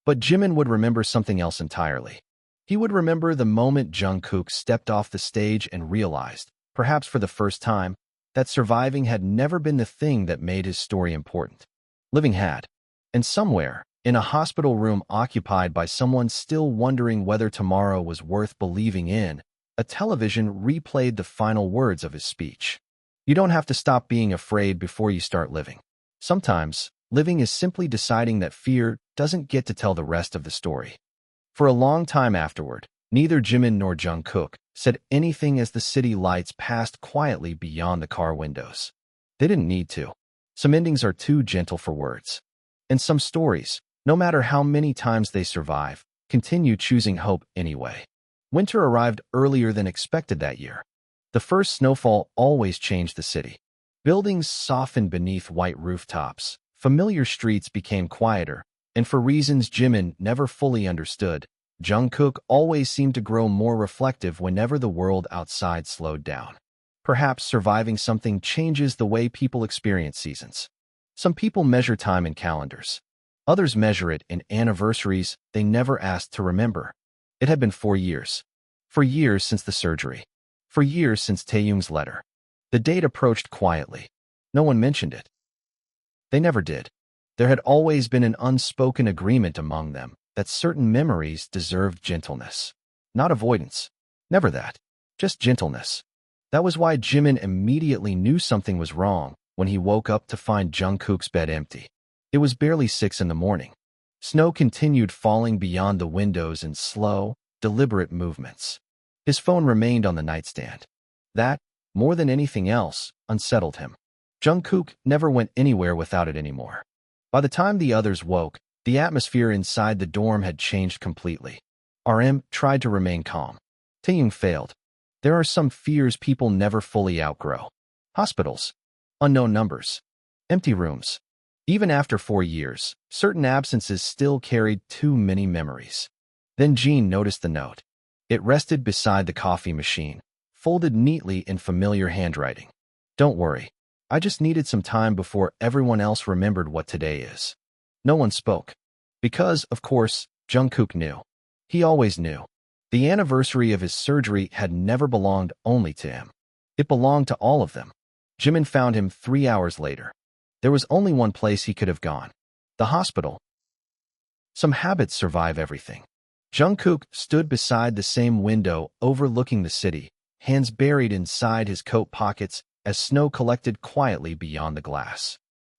But Jimin would remember something else entirely. He would remember the moment Jungkook stepped off the stage and realized, perhaps for the first time, that surviving had never been the thing that made his story important. Living had. And somewhere, in a hospital room occupied by someone still wondering whether tomorrow was worth believing in, a television replayed the final words of his speech. You don't have to stop being afraid before you start living. Sometimes, living is simply deciding that fear doesn't get to tell the rest of the story. For a long time afterward, neither Jimin nor Jungkook said anything as the city lights passed quietly beyond the car windows. They didn't need to. Some endings are too gentle for words. And some stories, no matter how many times they survive, continue choosing hope anyway. Winter arrived earlier than expected that year. The first snowfall always changed the city. Buildings softened beneath white rooftops, familiar streets became quieter, and for reasons Jimin never fully understood, Jungkook always seemed to grow more reflective whenever the world outside slowed down. Perhaps surviving something changes the way people experience seasons. Some people measure time in calendars. Others measure it in anniversaries they never asked to remember. It had been 4 years. 4 years since the surgery. 4 years since Taehyung's letter. The date approached quietly. No one mentioned it. They never did. There had always been an unspoken agreement among them that certain memories deserved gentleness. Not avoidance. Never that. Just gentleness. That was why Jimin immediately knew something was wrong when he woke up to find Jungkook's bed empty. It was barely 6 in the morning. Snow continued falling beyond the windows in slow, deliberate movements. His phone remained on the nightstand. That, more than anything else, unsettled him. Jungkook never went anywhere without it anymore. By the time the others woke, the atmosphere inside the dorm had changed completely. RM tried to remain calm. Taehyung failed. There are some fears people never fully outgrow. Hospitals. Unknown numbers. Empty rooms. Even after 4 years, certain absences still carried too many memories. Then Jean noticed the note. It rested beside the coffee machine, folded neatly in familiar handwriting. "Don't worry. I just needed some time before everyone else remembered what today is." No one spoke. Because, of course, Jungkook knew. He always knew. The anniversary of his surgery had never belonged only to him. It belonged to all of them. Jimin found him 3 hours later. There was only one place he could have gone. The hospital. Some habits survive everything. Jungkook stood beside the same window overlooking the city, hands buried inside his coat pockets as snow collected quietly beyond the glass.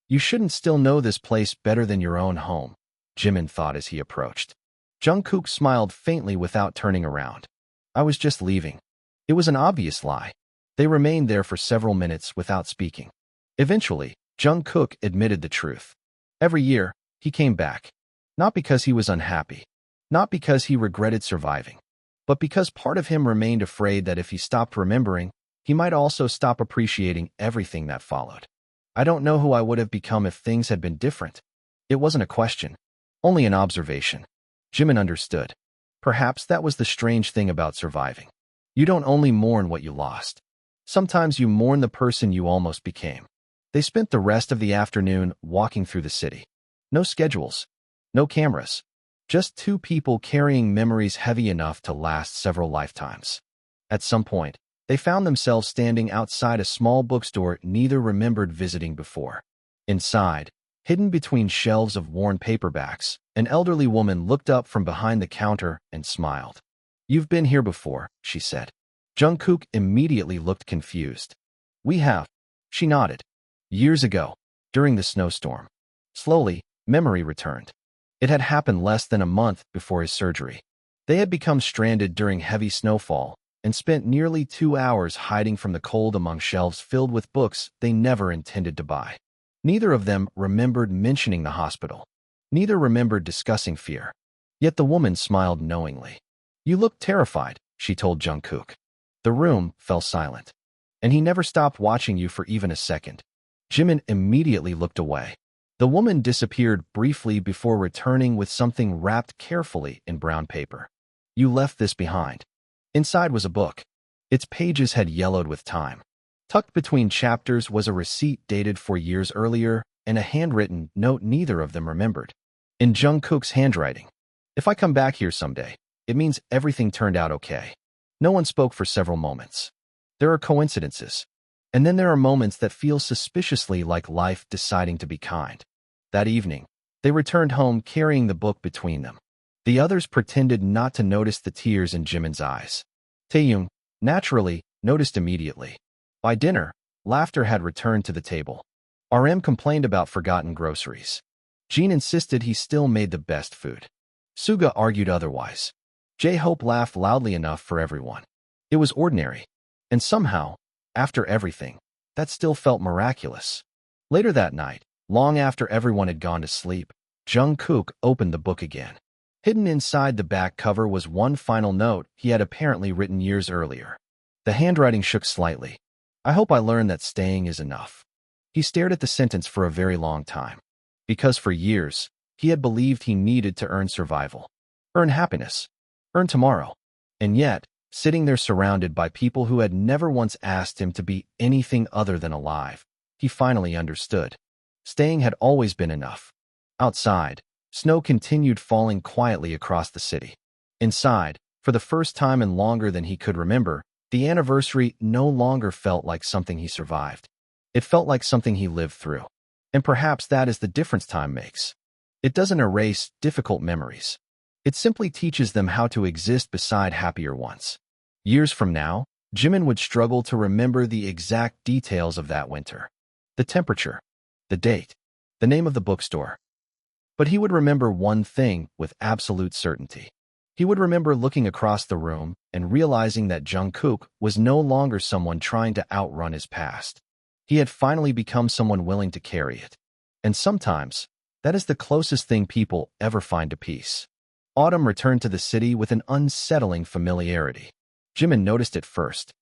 You shouldn't still know this place better than your own home, Jimin thought as he approached. Jungkook smiled faintly without turning around. "I was just leaving." It was an obvious lie. They remained there for several minutes without speaking. Eventually, Jungkook admitted the truth. Every year, he came back. Not because he was unhappy. Not because he regretted surviving. But because part of him remained afraid that if he stopped remembering, he might also stop appreciating everything that followed. "I don't know who I would have become if things had been different." It wasn't a question. Only an observation. Jimin understood. Perhaps that was the strange thing about surviving. You don't only mourn what you lost. Sometimes you mourn the person you almost became. They spent the rest of the afternoon walking through the city. No schedules. No cameras. Just two people carrying memories heavy enough to last several lifetimes. At some point, they found themselves standing outside a small bookstore neither remembered visiting before. Inside, hidden between shelves of worn paperbacks, an elderly woman looked up from behind the counter and smiled. "You've been here before," she said. Jungkook immediately looked confused. "We have." She nodded. "Years ago, during the snowstorm." Slowly, memory returned. It had happened less than a month before his surgery. They had become stranded during heavy snowfall and spent nearly 2 hours hiding from the cold among shelves filled with books they never intended to buy. Neither of them remembered mentioning the hospital. Neither remembered discussing fear. Yet the woman smiled knowingly. "You look terrified," she told Jungkook. The room fell silent. "And he never stopped watching you for even a second." Jimin immediately looked away. The woman disappeared briefly before returning with something wrapped carefully in brown paper. "You left this behind." Inside was a book. Its pages had yellowed with time. Tucked between chapters was a receipt dated 4 years earlier and a handwritten note neither of them remembered. In Jungkook's handwriting, "If I come back here someday, it means everything turned out okay." No one spoke for several moments. There are coincidences. And then there are moments that feel suspiciously like life deciding to be kind. That evening, they returned home carrying the book between them. The others pretended not to notice the tears in Jimin's eyes. Taehyung, naturally, noticed immediately. By dinner, laughter had returned to the table. RM complained about forgotten groceries. Jean insisted he still made the best food. Suga argued otherwise. J-Hope laughed loudly enough for everyone. It was ordinary. And somehow, after everything, that still felt miraculous. Later that night, long after everyone had gone to sleep, Jungkook opened the book again. Hidden inside the back cover was one final note he had apparently written years earlier. The handwriting shook slightly. "I hope I learned that staying is enough." He stared at the sentence for a very long time. Because for years, he had believed he needed to earn survival. Earn happiness. Earn tomorrow. And yet, sitting there surrounded by people who had never once asked him to be anything other than alive, he finally understood. Staying had always been enough. Outside, snow continued falling quietly across the city. Inside, for the first time in longer than he could remember, the anniversary no longer felt like something he survived. It felt like something he lived through. And perhaps that is the difference time makes. It doesn't erase difficult memories. It simply teaches them how to exist beside happier ones. Years from now, Jimin would struggle to remember the exact details of that winter. The temperature, the date, the name of the bookstore. But he would remember one thing with absolute certainty. He would remember looking across the room and realizing that Jungkook was no longer someone trying to outrun his past. He had finally become someone willing to carry it. And sometimes, that is the closest thing people ever find to peace. Autumn returned to the city with an unsettling familiarity. Jimin noticed it first.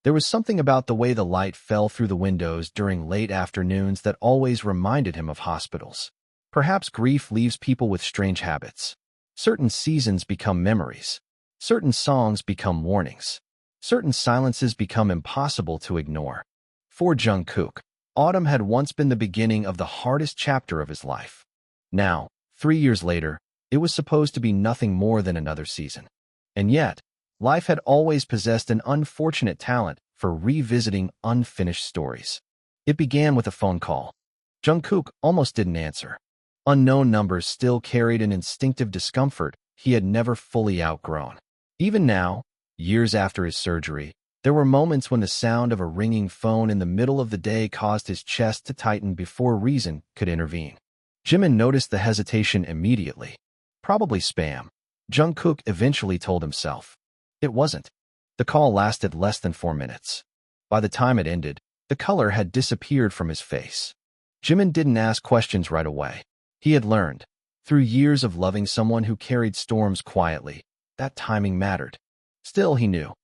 There was something about the way the light fell through the windows during late afternoons that always reminded him of hospitals. Perhaps grief leaves people with strange habits. Certain seasons become memories. Certain songs become warnings. Certain silences become impossible to ignore. For Jungkook, autumn had once been the beginning of the hardest chapter of his life. Now, 3 years later, it was supposed to be nothing more than another season. And yet, life had always possessed an unfortunate talent for revisiting unfinished stories. It began with a phone call. Jungkook almost didn't answer. Unknown numbers still carried an instinctive discomfort he had never fully outgrown. Even now, years after his surgery, there were moments when the sound of a ringing phone in the middle of the day caused his chest to tighten before reason could intervene. Jimin noticed the hesitation immediately. Probably spam. Jungkook eventually told himself. It wasn't. The call lasted less than 4 minutes. By the time it ended, the color had disappeared from his face. Jimin didn't ask questions right away. He had learned, through years of loving someone who carried storms quietly, that timing mattered. Still, he knew.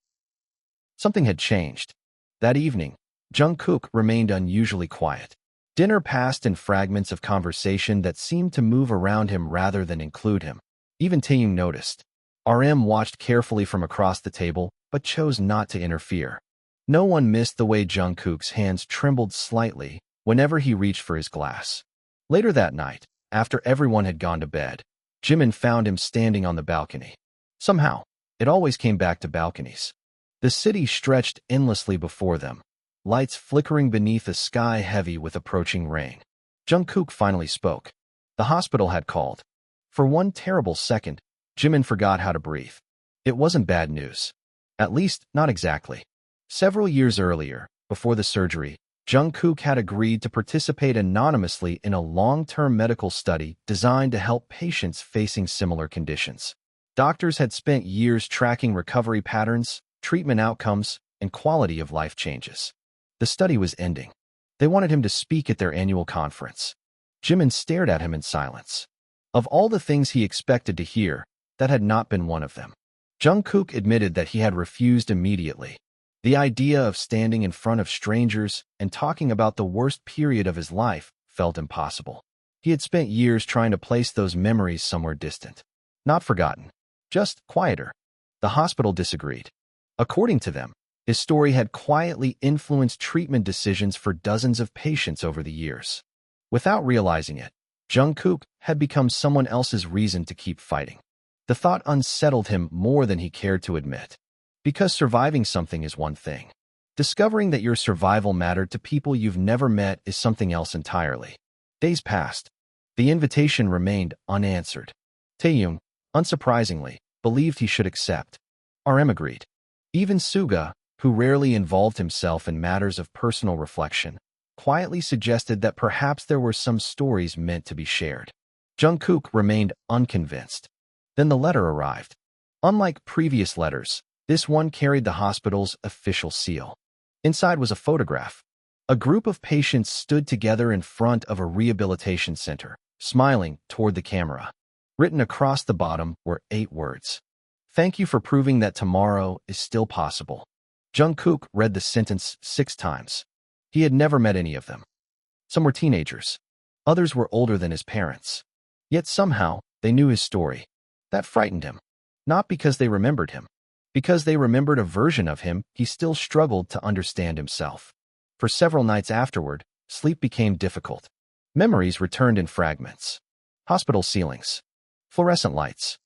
Something had changed. That evening, Jungkook remained unusually quiet. Dinner passed in fragments of conversation that seemed to move around him rather than include him. Even Taehyung noticed. RM watched carefully from across the table, but chose not to interfere. No one missed the way Jungkook's hands trembled slightly whenever he reached for his glass. Later that night, after everyone had gone to bed, Jimin found him standing on the balcony. Somehow, it always came back to balconies. The city stretched endlessly before them, lights flickering beneath a sky heavy with approaching rain. Jungkook finally spoke. The hospital had called. For one terrible second, Jimin forgot how to breathe. It wasn't bad news. At least, not exactly. Several years earlier, before the surgery, Jungkook had agreed to participate anonymously in a long-term medical study designed to help patients facing similar conditions. Doctors had spent years tracking recovery patterns, treatment outcomes, and quality of life changes. The study was ending. They wanted him to speak at their annual conference. Jimin stared at him in silence. Of all the things he expected to hear, that had not been one of them. Jungkook admitted that he had refused immediately. The idea of standing in front of strangers and talking about the worst period of his life felt impossible. He had spent years trying to place those memories somewhere distant. Not forgotten, just quieter. The hospital disagreed. According to them, his story had quietly influenced treatment decisions for dozens of patients over the years. Without realizing it, Jungkook had become someone else's reason to keep fighting. The thought unsettled him more than he cared to admit. Because surviving something is one thing. Discovering that your survival mattered to people you've never met is something else entirely. Days passed. The invitation remained unanswered. Taehyung, unsurprisingly, believed he should accept. RM agreed. Even Suga, who rarely involved himself in matters of personal reflection, quietly suggested that perhaps there were some stories meant to be shared. Jungkook remained unconvinced. Then the letter arrived. Unlike previous letters, this one carried the hospital's official seal. Inside was a photograph. A group of patients stood together in front of a rehabilitation center, smiling toward the camera. Written across the bottom were 8 words. "Thank you for proving that tomorrow is still possible." Jungkook read the sentence 6 times. He had never met any of them. Some were teenagers. Others were older than his parents. Yet somehow, they knew his story. That frightened him. Not because they remembered him. Because they remembered a version of him he still struggled to understand himself. For several nights afterward, sleep became difficult. Memories returned in fragments. Hospital ceilings. Fluorescent lights.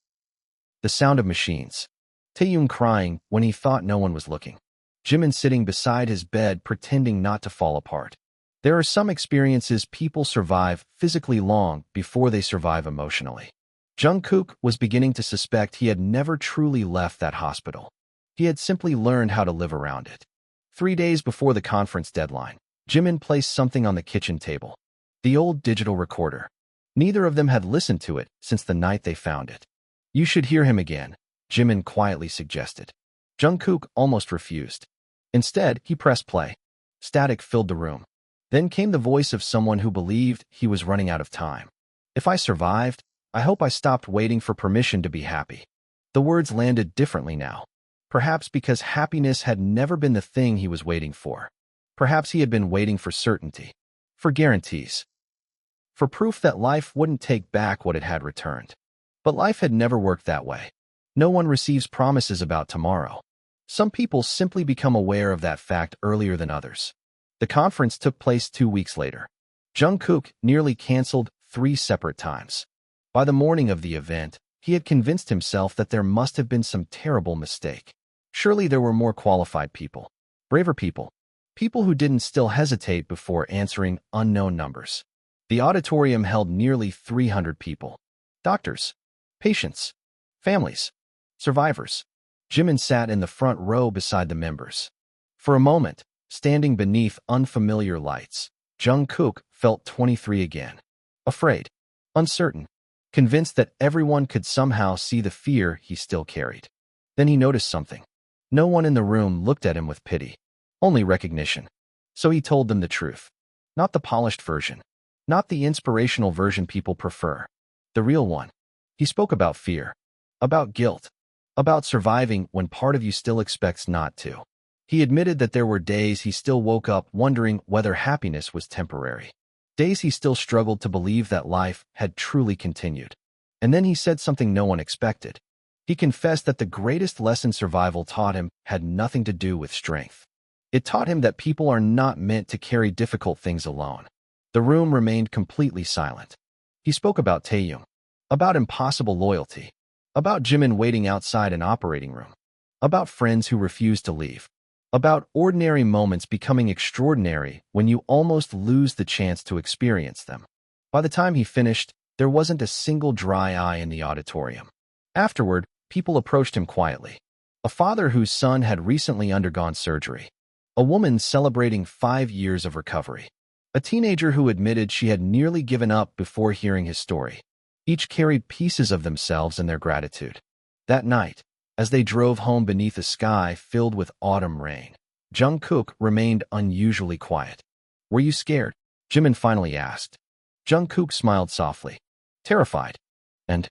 The sound of machines. Taehyung crying when he thought no one was looking. Jimin sitting beside his bed pretending not to fall apart. There are some experiences people survive physically long before they survive emotionally. Jungkook was beginning to suspect he had never truly left that hospital. He had simply learned how to live around it. 3 days before the conference deadline, Jimin placed something on the kitchen table. The old digital recorder. Neither of them had listened to it since the night they found it. "You should hear him again," Jimin quietly suggested. Jungkook almost refused. Instead, he pressed play. Static filled the room. Then came the voice of someone who believed he was running out of time. "If I survived, I hope I stopped waiting for permission to be happy." The words landed differently now. Perhaps because happiness had never been the thing he was waiting for. Perhaps he had been waiting for certainty. For guarantees. For proof that life wouldn't take back what it had returned. But life had never worked that way. No one receives promises about tomorrow. Some people simply become aware of that fact earlier than others. The conference took place 2 weeks later. Jungkook nearly canceled 3 separate times. By the morning of the event, he had convinced himself that there must have been some terrible mistake. Surely there were more qualified people, braver people, people who didn't still hesitate before answering unknown numbers. The auditorium held nearly 300 people. Doctors, patients, families, survivors. Jimin sat in the front row beside the members. For a moment, standing beneath unfamiliar lights, Jungkook felt 23 again. Afraid, uncertain, convinced that everyone could somehow see the fear he still carried. Then he noticed something. No one in the room looked at him with pity, only recognition. So he told them the truth. Not the polished version. Not the inspirational version people prefer. The real one. He spoke about fear. About guilt. About surviving when part of you still expects not to. He admitted that there were days he still woke up wondering whether happiness was temporary. Days he still struggled to believe that life had truly continued. And then he said something no one expected. He confessed that the greatest lesson survival taught him had nothing to do with strength. It taught him that people are not meant to carry difficult things alone. The room remained completely silent. He spoke about Taehyung, about impossible loyalty, about Jimin waiting outside an operating room, about friends who refused to leave, about ordinary moments becoming extraordinary when you almost lose the chance to experience them. By the time he finished, there wasn't a single dry eye in the auditorium. Afterward, people approached him quietly. A father whose son had recently undergone surgery. A woman celebrating 5 years of recovery. A teenager who admitted she had nearly given up before hearing his story. Each carried pieces of themselves and their gratitude. That night, as they drove home beneath a sky filled with autumn rain, Jungkook remained unusually quiet. Were you scared? Jimin finally asked. Jungkook smiled softly, terrified, and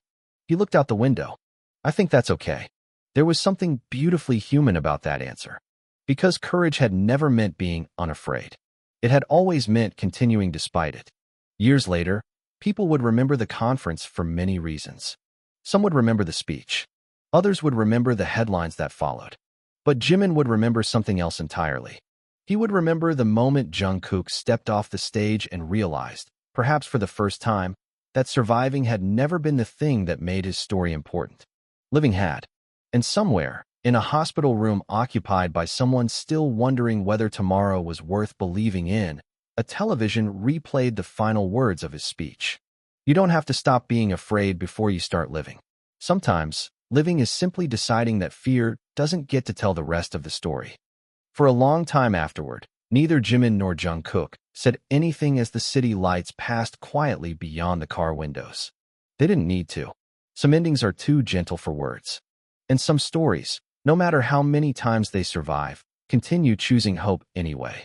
he looked out the window. I think that's okay. There was something beautifully human about that answer. Because courage had never meant being unafraid. It had always meant continuing despite it. Years later, people would remember the conference for many reasons. Some would remember the speech. Others would remember the headlines that followed. But Jimin would remember something else entirely. He would remember the moment Jungkook stepped off the stage and realized, perhaps for the first time, that surviving had never been the thing that made his story important. Living had. And somewhere, in a hospital room occupied by someone still wondering whether tomorrow was worth believing in, a television replayed the final words of his speech. You don't have to stop being afraid before you start living. Sometimes, living is simply deciding that fear doesn't get to tell the rest of the story. For a long time afterward, neither Jimin nor Jungkook said anything as the city lights passed quietly beyond the car windows. They didn't need to. Some endings are too gentle for words. And some stories, no matter how many times they survive, continue choosing hope anyway.